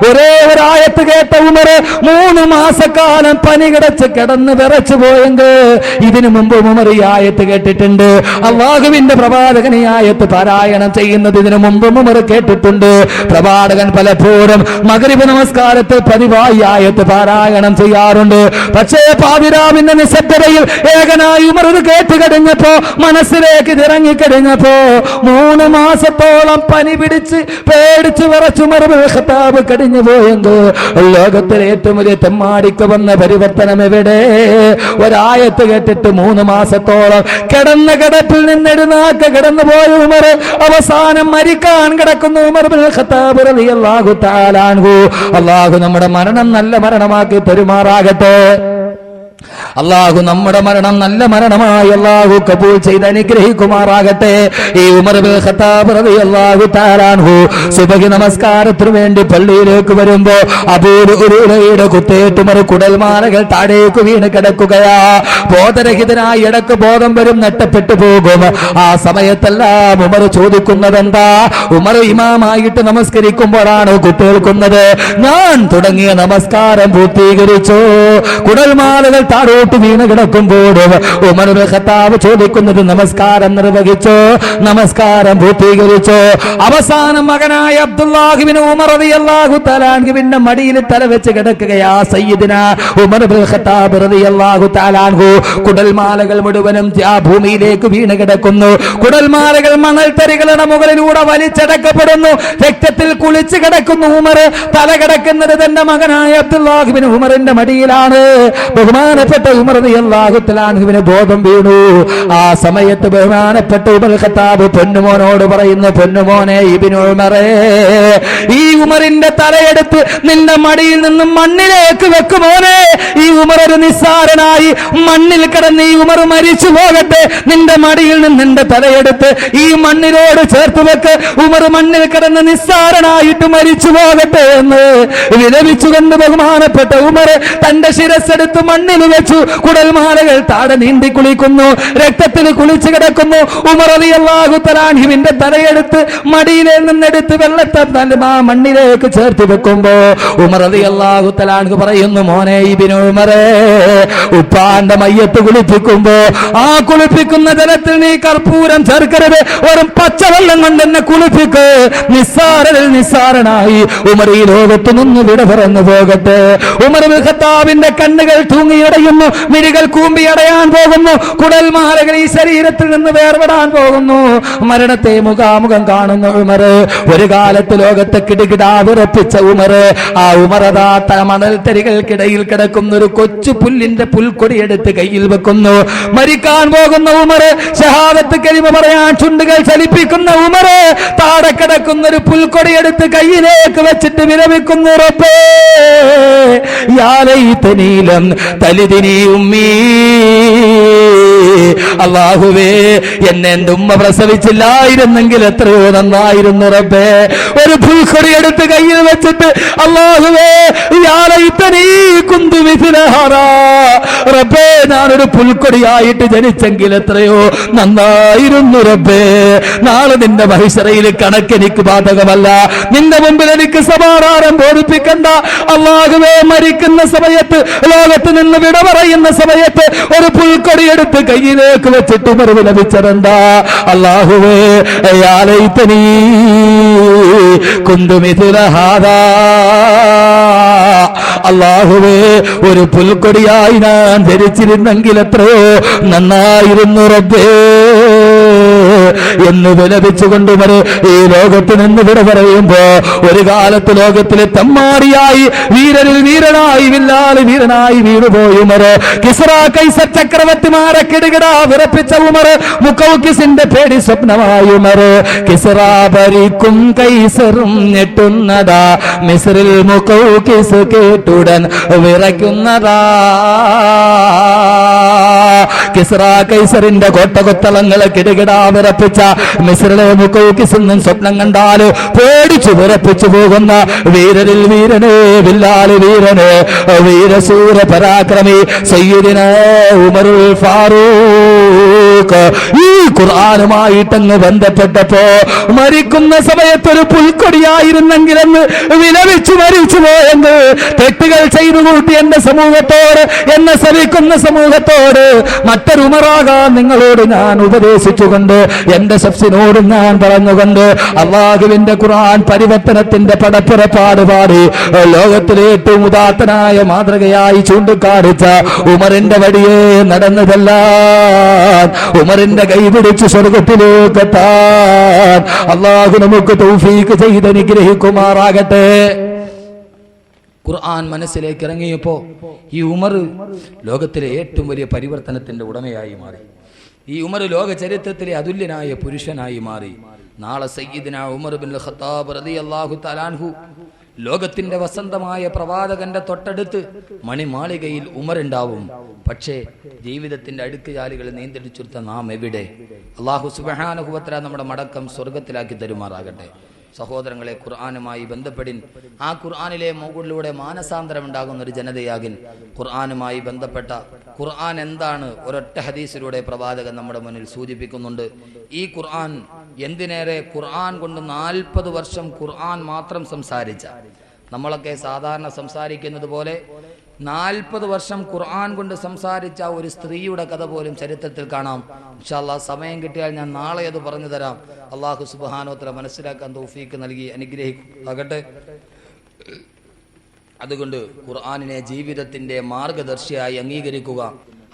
ഒരേ ഒരു ആയത്ത് കേട്ട ഉമർ 3 മാസക്കാലം പനി കിടച്ച് കിടന്ന് വിറച്ചു പോയെങ്കിൽ ഇതിനു മുമ്പ് ഉമർ ഈ ആയത്ത് കേട്ടിട്ടുണ്ട്. അല്ലാഹുവിന്റെ പ്രവാചകൻ ഈ ആയത്ത് പാരായണം ചെയ്യുന്നത് ഇതിനു മുമ്പ് ഉമർ കേട്ടിട്ടുണ്ട്. പ്രവാചകൻ പലപ്പോഴും മഗ്രിബ് നമസ്കാരത്തിൽ പതിവായി ആയത്ത് പാരായണം ചെയ്യാറുണ്ട്. പക്ഷേ പാതിരാവിന്റെ നിശബ്ദതയിൽ ഏകനായി ഉമർ ഇത് കേട്ട് കഴിഞ്ഞപ്പോ, മനസ്സിലേക്ക് ഇറങ്ങിക്കഴിഞ്ഞപ്പോ 3 മാസത്തോളം പനി പിടിച്ച് പേടിച്ച് വിറച്ചു ഉമർ ഇബ്നുൽ ഖത്താബ് കടിഞ്ഞു പോയെങ്കിൽ ലോകത്തിലെ ഏറ്റവും വലിയ തെമ്മാടിക്ക് വന്ന പരിവർത്തനം എവിടെ? ഒരായത്ത് കേട്ടിട്ട് 3 മാസത്തോളം കിടന്ന കിടപ്പിൽ നിന്ന് എഴുന്നേറ്റ് കിടന്നു പോയ ഉമർ അവസാനം മരിക്കാൻ കിടക്കുന്നു ഉമർ ഇബ്നുൽ ഖത്താബ് റളിയല്ലാഹു തആല അൻഹു. അല്ലാഹു നമ്മുടെ മരണം നല്ല മരണമാക്കി പെരുമാറാകട്ടെ. അല്ലാഹു നമ്മുടെ മരണം നല്ല മരണമായി അല്ലാഹു കബൂൽ ചെയ്ത് അനുഗ്രഹിക്കുമാറാകട്ടെ. ഈ ഉമർ ഇബ്നുൽ ഖത്താബ് റളിയല്ലാഹു തആല അൻഹു സുബ്ഹി നമസ്കാരത്തിന് വേണ്ടി പള്ളിയിലേക്ക് വരുമ്പോ അബൂ ഹുറൈറയുടെ കുത്തേറ്റ് ഉമർ കുടൽമാലകൾ താഴേക്ക് വീണ് കിടക്കുകയാ. ബോധരഹിതനായി ഇടക്ക് ബോധം വരും, നഷ്ടപ്പെട്ടു പോകും. ആ സമയത്തെല്ലാം ഉമർ ചോദിക്കുന്നത് എന്താ? ഉമർ ഇമാമായിട്ട് നമസ്കരിക്കുമ്പോഴാണ് കുത്തേൽക്കുന്നത്. ഞാൻ തുടങ്ങിയ നമസ്കാരം പൂർത്തീകരിച്ചു. കുടൽമാലകൾ താഴോട്ട് വീണ് കിടക്കുമ്പോഴും ഉമർ ഇബ്നുൽ ഖത്താബ് ചോദിക്കുന്നത്, നമസ്കാരം നിർവഹിച്ചോ? നമസ്കാരം പൂർത്തീകരിച്ചോ? അവസാനം മകനായ അബ്ദുല്ലാഹ് ഇബ്നു ഉമർ റളിയല്ലാഹു തആല അൻഹുവിന്റെ മടിയിൽ തല വെച്ച് കിടക്കുകയാ സയ്യിദുന ഉമർ ഇബ്നുൽ ഖത്താബ് റളിയല്ലാഹു തആല അൻഹു. കുടൽമാലകൾ മുഴുവനും ആ ഭൂമിയിലേക്ക് വീണ് കിടക്കുന്നു. കുടൽമാലകൾ മണൽത്തരികളുടെ മുകളിലൂടെ വലിച്ചടക്കപ്പെടുന്നു. രക്തത്തിൽ കുളിച്ച് കിടക്കുന്നു ഉമർ. തല കിടക്കുന്നത് തന്റെ മകനായ അബ്ദുല്ലാഹ് ഇബ്നു ഉമറിന്റെ മടിയിലാണ്. ബഹുമാനപ്പെട്ട ഉമർ റളിയല്ലാഹു തആല അൻഹുവിന് ബോധം വീണു. ആ സമയത്ത് ബഹുമാനപ്പെട്ട ഉമർ ഖത്താബ് പൊന്നുമോനോട് പറയുന്നു, പൊന്നുമോനെ ഇബ്നു ഉമറേ, ഈ ഉമറിന്റെ തലയെടുത്ത് നിന്റെ മടിയിൽ നിന്നും മണ്ണിലേക്ക് വെക്കുമോനെ. ഈ ഉമർ ഒരു നിസ്സാരനായി മണ്ണിൽ കിടന്ന് ഈ ഉമർ മരിച്ചു പോകട്ടെ. നിന്റെ മടിയിൽ നിന്ന് നിന്റെ തലയെടുത്ത് ഈ മണ്ണിനോട് ചേർത്ത് വെക്ക്. ഉമർ മണ്ണിൽ കിടന്ന് നിസ്സാരനായിട്ട് മരിച്ചു പോകട്ടെ എന്ന് വിലപിച്ചുകൊണ്ട് ബഹുമാനപ്പെട്ട ഉമർ തന്റെ ശിരസ്സെടുത്ത് മണ്ണിൽ വെച്ചു. കുടൽമാലകൾ താഴെ നീന്തി കുളിക്കുന്നു, രക്തത്തിൽ കുളിച്ചു കിടക്കുന്നു. ഉമർ റളിയല്ലാഹു തആല അൻഹുവിന്റെ തലയെടുത്ത് മടിയിലെ നിന്നെടുത്ത് വെള്ളത്തെ തന്റെ മണ്ണിലേക്ക് ചേർത്ത് വെക്കുമ്പോ ഉമർ റളിയല്ലാഹു തആല അൻഹു പറയുന്നു, മോനെ ഇബ്നു ഉമറേ, ഉപ്പാന്റെ മയ്യത്ത് കുളിപ്പിക്കുമ്പോ ആ കുളിപ്പിക്കുന്ന ജലത്തിൽ നീ കർപ്പൂരം ചേർക്കരുത്, വെറും പച്ചവെള്ളം കൊണ്ട് എന്നെ കുളിപ്പിക്ക്. നിസ്സാരനിൽ നിസ്സാരനായി ഉമർ ഈ ലോകത്ത് നിന്ന് വിട പറഞ്ഞു പോകട്ടെ. ഉമർ ഇബ്നു ഖത്താബിന്റെ കണ്ണുകൾ തൂങ്ങിയടയുന്നു, മിഴികൾ കൂമ്പിയടയാൻ പോകുന്നു, കുടൽമാലകൾ ഈ ശരീരത്തിൽ നിന്ന് വേർപെടാൻ പോകുന്നു. മരണത്തെ മുഖാമുഖം കാണുന്ന ഉമർ, ഒരു കാലത്ത് ലോകത്തെ കിടുകിടാ വിറപ്പിച്ച ഉമർ, ആ ഉമറതാ മണൽത്തരികൾക്കിടയിൽ കിടക്കുന്ന ഒരു കൊച്ചു പുല്ലിന്റെ പുൽക്കൊടി എടുത്ത് കയ്യിൽ വെക്കുന്നു. മരിക്കാൻ പോകുന്ന ഉമർ, ഷഹാദത്ത് കലിമ പറയാൻ ചുണ്ടുകൾ ചലിപ്പിക്കുന്ന ഉമർ, താഴെ കിടക്കുന്ന ഒരു പുൽക്കൊടി എടുത്ത് കയ്യിലേക്ക് വെച്ചിട്ട് വിരമിക്കുന്നു. റബ്ബേ യാ ലൈതനീ ലം തലിദിനി ഉമ്മീ, അല്ലാഹുവേ എന്നെ എന്റെ ഉമ്മ പ്രസവിച്ചില്ലായിരുന്നെങ്കിൽ എത്രയോ നന്നായിരുന്നു റബ്ബേ. ഒരു പുൽക്കൊടി എടുത്ത് കയ്യിൽ വെച്ചിട്ട് അല്ലാഹുവേ യാ ലൈതനീ കുന്തു മിസ്ല ഹാദാ, റബ്ബേ ഞാനൊരു പുൽക്കൊടിയായിട്ട് ജനിച്ചെങ്കിൽ എത്രയോ നന്നായിരുന്നു റബ്ബേ. നാളെ നിന്റെ മഹിശറയിൽ കണക്കെനിക്ക് ബാധകമല്ല, നിന്റെ മുമ്പിൽ എനിക്ക് സമാധാനം ബോധിപ്പിക്കണ്ട. അല്ലാഹുവേ മരിക്കുന്ന സമയത്ത്, ലോകത്ത് നിന്ന് വിട പറയുന്ന സമയത്ത് ഒരു പുൽക്കൊടി എടുത്ത് കയ്യിലേക്ക് വെച്ചിട്ട് ഉമർ വിലപിച്ചതെന്താ? അല്ലാഹുവേ യാ ലൈതനീ കുന്തു മിസ്ല ഹാദാ, അല്ലാഹുവേ ഒരു പുൽക്കൊടിയായി ഞാൻ ധരിച്ചിരുന്നെങ്കിൽ എത്രയോ നന്നായിരുന്നു റബ്ബേ എന്ന് വിലപിച്ചുകൊണ്ട് ഉമർ ഈ ലോകത്ത് നിന്ന് വിട പറയുമ്പോ, ഒരു കാലത്ത് ലോകത്തിലെ തമ്മാടിയായി വീരനിൽ വീരനായി വില്ലാളി വീരനായി വീണുപോയി ഉമർ. കിസ്റ കൈസർ ചക്രവർത്തിമാരെ കിടുകിടാ വിറപ്പിച്ച ഉമർ, മുഖൗക്കിസിന്റെ പേടി സ്വപ്നമായി ഉമർ. കിസ്റ ഭരിക്കും കൈസറും ഞെട്ടുന്നതാ, മിസ്രിൽ മുഖൗക്കിസ് കേട്ടുടൻ വിറയ്ക്കുന്നതാ. കിസ്റ കൈസറിന്റെ കോട്ടകൊത്തളങ്ങളെ കിടുകിടാ വിറപ്പിച്ച മിസ്രിലെ മുഖൗക്കിസ് എന്നും സ്വപ്നം കണ്ടാൽ പേടിച്ചു വിറപ്പിച്ചു പോകുന്ന വീരരിൽ വീരനെ, വില്ലാളി വീരനെ, വീരസൂര പരാക്രമി സയ്യിദുനാ ഉമറുൽ ഫാറൂഖ് ഈ ഖുർആനുമായിട്ടങ്ങ് ബന്ധപ്പെട്ടപ്പോ മരിക്കുന്ന സമയത്തൊരു പുൽക്കൊടിയായിരുന്നെങ്കിലെന്ന് വിലപിച്ചു മരിച്ചു പോയെന്ന്, തെറ്റുകൾ ചെയ്തു കൂട്ടി എന്റെ സമൂഹത്തോട്, എന്നെ ശ്രമിക്കുന്ന സമൂഹത്തോട് മറ്റൊരു ഉമറാകാൻ നിങ്ങളോട് ഞാൻ ഉപദേശിച്ചുകൊണ്ട്, എന്റെ ശബ്സിനോടും ഞാൻ പറഞ്ഞുകൊണ്ട് അല്ലാഹുവിന്റെ ഖുർആൻ പരിവർത്തനത്തിന്റെ പടപ്പുറപ്പാട് പാടി ലോകത്തിലെ ഏറ്റവും ഉദാത്തനായ മാതൃകയായി ചൂണ്ടിക്കാണിച്ച ഉമറിന്റെ വഴിയെ നടന്നതെല്ലാം ഉമറിന്റെ കൈ പിടിച്ച് സ്വർഗത്തിലേക്ക് എത്താൻ അല്ലാഹു നമുക്ക് തൗഫീഖ് ചെയ്ത് അനുഗ്രഹിക്കുമാറാകട്ടെ. ഖുർആൻ മനസ്സിലേക്ക് ഇറങ്ങിയപ്പോ ഈ ഉമർ ലോകത്തിലെ ഏറ്റവും വലിയ പരിവർത്തനത്തിന്റെ ഉടമയായി മാറി. ഈ ഉമർ ലോക ചരിത്രത്തിലെ അതുല്യനായ പുരുഷനായി മാറി. നാളെ സയ്യിദുനാ ഉമർ ഇബ്നുൽ ഖത്താബ് റളിയല്ലാഹു തആല അൻഹു ലോകത്തിന്റെ വസന്തമായ പ്രവാചകന്റെ തൊട്ടടുത്ത് മണിമാളികയിൽ ഉമർ ഉണ്ടാവും. പക്ഷേ ജീവിതത്തിന്റെ അടുക്കുചാലുകൾ നീന്തിടിച്ചുർത്ത നാം എവിടെ? അല്ലാഹു സുബ്ഹാനഹു വ തആല നമ്മുടെ മടക്കം സ്വർഗത്തിലാക്കി തരുമാറാകട്ടെ. സഹോദരങ്ങളെ, ഖുർആനുമായി ബന്ധപ്പെടിൻ. ആ ഖുർആനിലെ മുകളിലൂടെ മാനസാന്തരം ഉണ്ടാകുന്ന ഒരു ജനതയാകിൻ. ഖുർആനുമായി ബന്ധപ്പെട്ട ഖുർആൻ എന്താണ് ഒരൊറ്റ ഹദീസിലൂടെ പ്രവാചകൻ നമ്മുടെ മുന്നിൽ സൂചിപ്പിക്കുന്നുണ്ട്. ഈ ഖുർആൻ എന്തിനേറെ, ഖുർആൻ കൊണ്ട് 40 വർഷം ഖുർആൻ മാത്രം സംസാരിച്ച, നമ്മളൊക്കെ സാധാരണ സംസാരിക്കുന്നത് പോലെ 40 വർഷം ഖുർആൻ കൊണ്ട് സംസാരിച്ച ഒരു സ്ത്രീയുടെ കഥ പോലും ചരിത്രത്തിൽ കാണാം. ഇൻഷാ അല്ലാഹ് സമയം കിട്ടിയാൽ ഞാൻ നാളെ അത് പറഞ്ഞു തരാം. അല്ലാഹു സുബ്ഹാനഹു വ തആല മനസ്സിലാക്കാൻ തൗഫീഖ് നൽകി അനുഗ്രഹിക്കട്ടെ. അതുകൊണ്ട് ഖുർആനിനെ ജീവിതത്തിന്റെ മാർഗദർശിയായി അംഗീകരിക്കുക.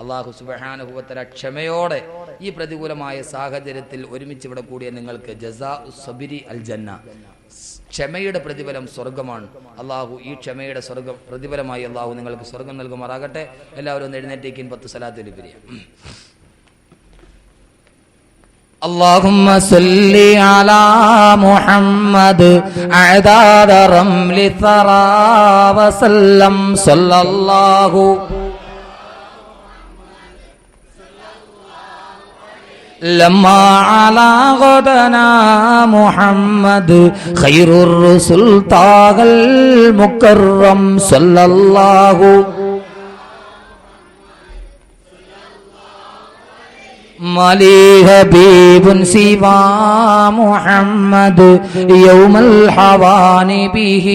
അല്ലാഹു സുബ്ഹാനഹു വ തആല ക്ഷമയോടെ ഈ പ്രതികൂലമായ സാഹചര്യത്തിൽ ഒരുമിച്ച് ഇവിടെ കൂടിയ നിങ്ങൾക്ക് ജസാഉ സബിരി അൽ ജന്ന, ക്ഷമയുടെ പ്രതിഫലം സ്വർഗമാണ്. അള്ളാഹു ഈ ക്ഷമയുടെ പ്രതിഫലമായി അള്ളാഹു നിങ്ങൾക്ക് സ്വർഗം നൽകുമാറാകട്ടെ. എല്ലാവരും ഒന്ന് എഴുന്നേറ്റേക്കിൻ 10 സലാത്തുൽ പിരിയ. اللهم صل على محمد أعداد رمل ثرى وسلم صلى الله لما على غدنا محمد خير الرسل طه المكرم صلى الله مالي حبيب سوى محمد يوم الحوان به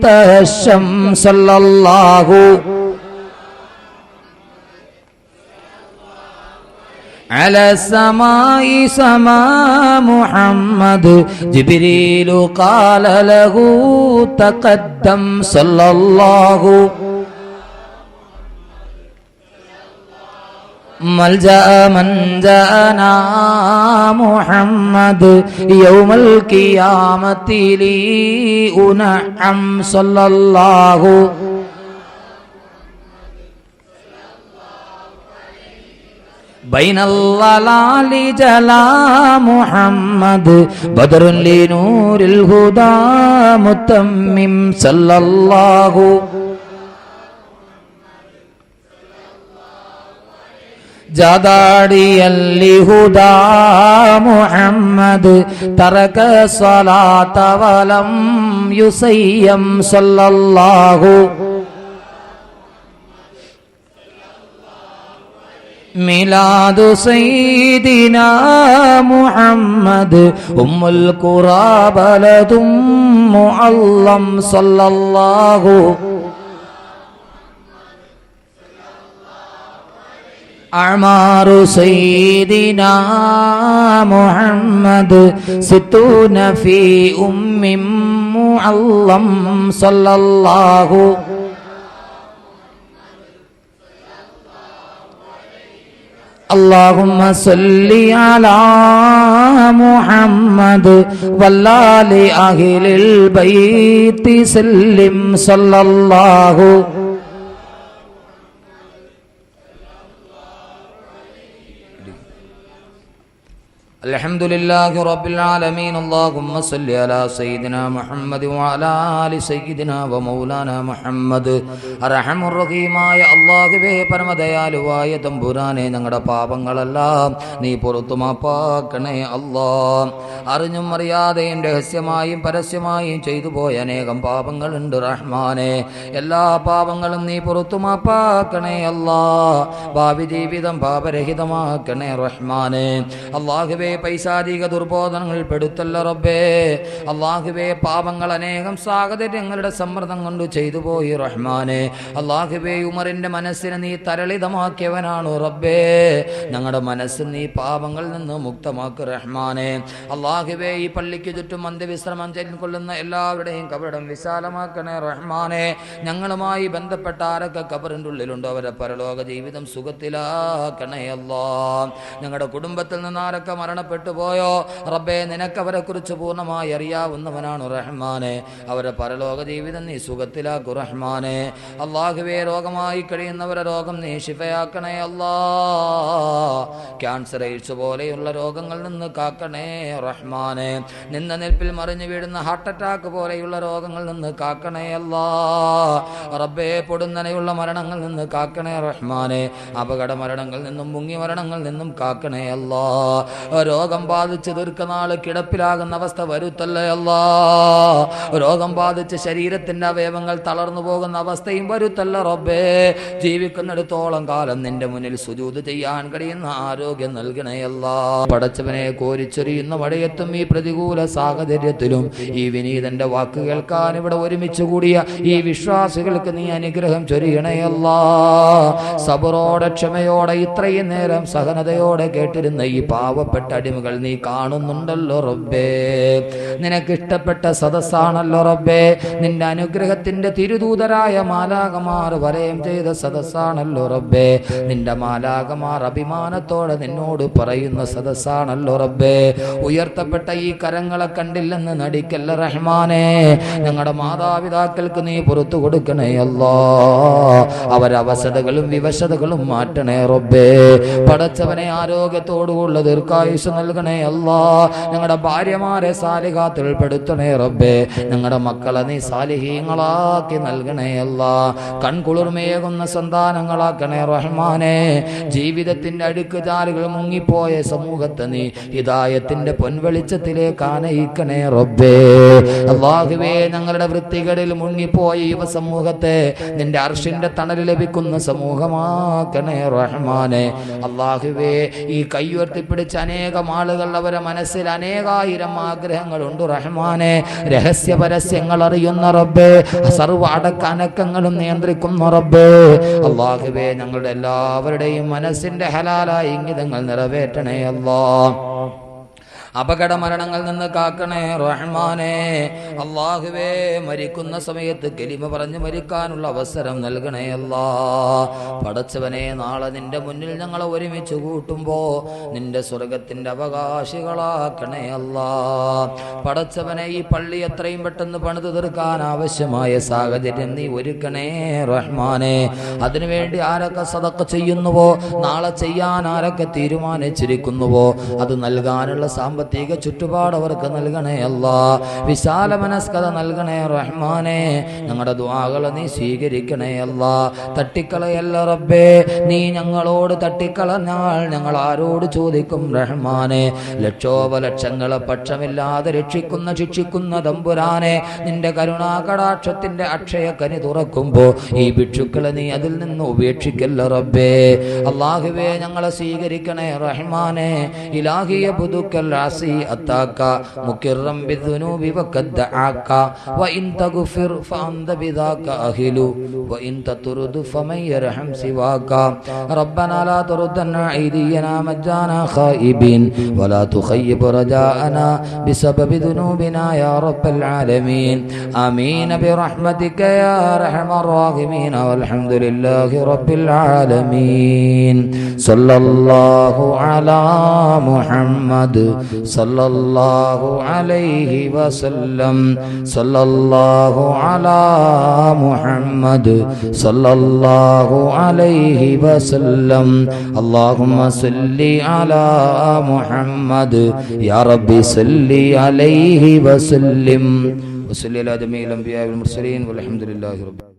تهشم صلى الله على السماء سما محمد جبريل قال له تقدم صلى الله ملجأ من جاءنا محمد يوم القيامة لي أنعم صلى الله بين الضلال جلا محمد بدر لنور الهدى متمم صلى الله جاداري الهدى محمد ترك الصلاة ولم يسيم صلى الله ميلاد سيدنا محمد القرى بلد معظم صلى الله أعمار سيدنا محمد 60 في معظم صلى الله اللهم صل على محمد والآل أهل البيت سلم صلى الله الحمد لله رب العالمين اللهم صل على سيدنا محمد وعلى آل سيدنا ومولانا محمد അർഹമുർ റഹീമായ അല്ലാഹുവേ പരമദയാലുവായ തമ്പുരാനെ ഞങ്ങളുടെ പാപങ്ങളെല്ലാം നീ പുറത്തു മാപ്പാക്കണേ അല്ലാഹ് അറിഞ്ഞും അറിയാതെയും രഹസ്യമായും പരസ്യമായും ചെയ്തു പോയ അനേകം പാപങ്ങളുണ്ട് റഹ്മാനെ എല്ലാ പാപങ്ങളും നീ പുറത്തു മാപ്പാക്കണേ അല്ലാഹ് ഭാവി ജീവിതം പാപരഹിതമാക്കണേ റഹ്മാനെ അല്ലാഹുവേ പൈശാചിക ദുർബോധനങ്ങൾ പെടുത്തല്ല റബ്ബേ അല്ലാഹുവേ പാപങ്ങൾ അനേകം സാഹചര്യങ്ങളുടെ സമ്മർദ്ദം കൊണ്ട് ചെയ്തു പോയി റഹ്മാനെ അല്ലാഹുവേ ഉമറിന്റെ മനസ്സിനെ നീ തരളിതമാക്കിയവനാണ് റബ്ബേ ഞങ്ങളുടെ മനസ്സ് നീ പാപങ്ങളിൽ നിന്ന് മുക്തമാക്ക് റഹ്മാനെ അല്ലാഹുവേ ഈ പള്ളിക്ക് ചുറ്റും അന്ത്യവിശ്രമം കൊള്ളുന്ന എല്ലാവരുടെയും കബറിടം വിശാലമാക്കണേ റഹ്മാനെ ഞങ്ങളുമായി ബന്ധപ്പെട്ട ആരൊക്കെ കബറിൻ്റെ ഉള്ളിലുണ്ടോ അവരെ പരലോക ജീവിതം സുഖത്തിലാക്കണേ അല്ലാഹ് ഞങ്ങളുടെ കുടുംബത്തിൽ നിന്ന് ആരൊക്കെ മരണപ്പെട്ടു പോയോ റബ്ബേ നിനക്കവരെ കുറിച്ച് പൂർണ്ണമായി അറിയാവുന്നവനാണ് റഹ്മാനെ അവരെ പരലോക ജീവിതം നീ സുഖത്തിലാക്കു റഹ്മാനെ അല്ലാഹുവേ രോഗമായി കഴിയുന്നവരെ രോഗം നീ ശിഫയാക്കണേ അല്ലാഹ് ക്യാൻസർ എയ്ഡ്സ് പോലെയുള്ള രോഗങ്ങളിൽ നിന്ന് കാക്കണേ റഹ്മാനെ നിന്ന നിൽപ്പിൽ മറിഞ്ഞു വീഴുന്ന ഹാർട്ട് അറ്റാക്ക് പോലെയുള്ള രോഗങ്ങളിൽ നിന്ന് കാക്കണേ അല്ലാഹ് റബ്ബേ പൊടുന്നനെയുള്ള മരണങ്ങളിൽ നിന്ന് കാക്കണേ റഹ്മാനെ അപകട മരണങ്ങളിൽ നിന്നും മുങ്ങി മരണങ്ങളിൽ നിന്നും കാക്കണേ അല്ലാഹ് രോഗം ബാധിച്ച് ദീർഘനാള് കിടപ്പിലാകുന്ന അവസ്ഥ വരുത്തല്ലേ അല്ലാഹ് രോഗം ബാധിച്ച് ശരീരത്തിന്റെ അവയവങ്ങൾ തളർന്നു പോകുന്ന അവസ്ഥയും വരുത്തല്ല റബ്ബേ ജീവിക്കുന്നിടത്തോളം കാലം നിന്റെ മുന്നിൽ സുജൂദ് ചെയ്യാൻ കഴിയുന്ന ആരോഗ്യം നൽകണേ അല്ലാഹ് പടച്ചവനെ കോരിച്ചൊരിയുന്ന മഴയത്തും ഈ പ്രതികൂല സാഹചര്യത്തിലും ഈ വിനീതന്റെ വാക്ക് കേൾക്കാൻ ഇവിടെ ഒരുമിച്ച് കൂടിയ ഈ വിശ്വാസികൾക്ക് നീ അനുഗ്രഹം ചൊരിയണേ അല്ലാഹ് സബറോടെ ക്ഷമയോടെ ഇത്രയും നേരം സഹനതയോടെ കേട്ടിരുന്ന ഈ പാവപ്പെട്ട അടിമകൾ നീ കാണുന്നുണ്ടല്ലോ റബ്ബേ നിനക്കിഷ്ടപ്പെട്ട സദസ്സാണല്ലോ റബ്ബേ നിന്റെ അനുഗ്രഹത്തിന്റെ തിരുദൂതരായ മാലാകമാർ വലയം ചെയ്ത സദസ്സാണല്ലോ റബ്ബേ നിന്റെ മാലാകമാർ അഭിമാനത്തോടെ നിന്നോട് പറയുന്ന സദസ്സാണല്ലോ റബ്ബേ ഉയർത്തപ്പെട്ട ഈ കരങ്ങളെ കണ്ടില്ലെന്ന് നടിക്കല്ല റഹ്മാനെ ഞങ്ങളുടെ മാതാപിതാക്കൾക്ക് നീ പുറത്തു കൊടുക്കണേ അല്ലാഹ് അവരവശതകളും വിവശതകളും മാറ്റണേ റബ്ബേ പടച്ചവനെ ആരോഗ്യത്തോടുള്ള ദീർഘായുസ് നൽകണേ അല്ലാ. ഞങ്ങളുടെ ഭാര്യമാരെ സാലിഹാത്തിൽ പെടുത്തണേ റബ്ബേ. ഞങ്ങളുടെ മക്കളെ നീ സാലിഹീങ്ങളാക്കി നൽകണേ അല്ലാ. കൺകുളിർമയേകുന്ന സന്താനങ്ങളാക്കണേ റഹ്മാനെ. ജീവിതത്തിന്റെ അടുക്കുചാലുകൾ മുങ്ങിപ്പോയ സമൂഹത്തെ നീ ഹിദായത്തിന്റെ പൊൻവെളിച്ചത്തിലേക്ക് ആനയിക്കണേ റബ്ബേ. അല്ലാഹുവേ, ഞങ്ങളുടെ വൃത്തികളിൽ മുങ്ങിപ്പോയ യുവ സമൂഹത്തെ നിന്റെ അർശിന്റെ തണൽ ലഭിക്കുന്ന സമൂഹമാക്കണേ റഹ്മാനെ. അല്ലാഹുവേ, ഈ കൈയുയർത്തിപ്പിടിച്ച അനേകം ആളുകൾ അവരെ മനസ്സിൽ അനേകായിരം ആഗ്രഹങ്ങളുണ്ട് റഹ്മാനെ. രഹസ്യ പരസ്യങ്ങൾ അറിയുന്ന റബ്ബേ, സർവ്വ അടക്കനക്കങ്ങളും നിയന്ത്രിക്കുന്ന റബ്ബേ. അല്ലാഹുവേ, ഞങ്ങളുടെ എല്ലാവരുടെയും മനസ്സിന്റെ ഹലാലായ ഇംഗിതങ്ങൾ നിറവേറ്റണേ അല്ലാ. അപകട മരണങ്ങളിൽ നിന്ന് കാക്കണേ റഹ്മാനെ. അല്ലാഹുവേ, മരിക്കുന്ന സമയത്ത് കലിമ പറഞ്ഞ് മരിക്കാനുള്ള അവസരം നൽകണേ അല്ലാ. പടച്ചവനെ, നാളെ നിന്റെ മുന്നിൽ ഞങ്ങളെ ഒരുമിച്ച് കൂട്ടുമ്പോ നിന്റെ സ്വർഗത്തിന്റെ അവകാശികളാക്കണേ അല്ലാ. പടച്ചവനെ, ഈ പള്ളി എത്രയും പെട്ടെന്ന് പണിതു തീർക്കാൻ ആവശ്യമായ സാഹചര്യം നീ ഒരുക്കണേ റഹ്മാനെ. അതിനുവേണ്ടി ആരൊക്കെ സദഖ ചെയ്യുന്നുവോ, നാളെ ചെയ്യാൻ ആരൊക്കെ തീരുമാനിച്ചിരിക്കുന്നുവോ, അത് നൽകാനുള്ള സാമ്പത്തിക ചുറ്റുപാട് അവർക്ക് നൽകണേ അല്ലാ. വിശാല മനസ്കത നൽകണേ റഹ്മാനെ. ഞങ്ങളുടെ ദുആകൾ നീ സ്വീകരിക്കണേ അല്ലാ. തട്ടിക്കളയല്ല റബ്ബേ. നീ ഞങ്ങളോട് തട്ടിക്കളഞ്ഞാൽ ഞങ്ങൾ ആരോട് ചോദിക്കും റഹ്മാനെ. ലക്ഷോപലക്ഷങ്ങളെ പക്ഷമില്ലാതെ രക്ഷിക്കുന്ന ശിക്ഷിക്കുന്ന തമ്പുരാനെ, നിന്റെ കരുണാകടാക്ഷത്തിന്റെ അക്ഷയക്കനി തുറക്കുമ്പോ ഈ ഭിക്ഷുക്കളെ നീ അതിൽ നിന്ന് ഉപേക്ഷിക്കല്ല റബ്ബേ. അല്ലാഹുവേ, ഞങ്ങളെ സ്വീകരിക്കണേ റഹ്മാനെ. ഇലാഹിയ പുതുക്കൽ أتاك مكرا بالذنوب وقد دعاك وإن تغفر فأنت بذاك أهل وإن تطرد فمن يرحم سواك ربنا لا تردنا أيدينا مجانا خائبين ولا تخيب رجاءنا بسبب ذنوبنا يا رب العالمين آمين برحمتك يا أرحم الراحمين والحمد لله رب العالمين صلى الله على محمد صلى الله عليه وسلم صلى الله على محمد صلى الله عليه وسلم اللهم صل على محمد يا ربي صل عليه وسلم وصلى على جميع الأنبياء والمرسلين والحمد لله رب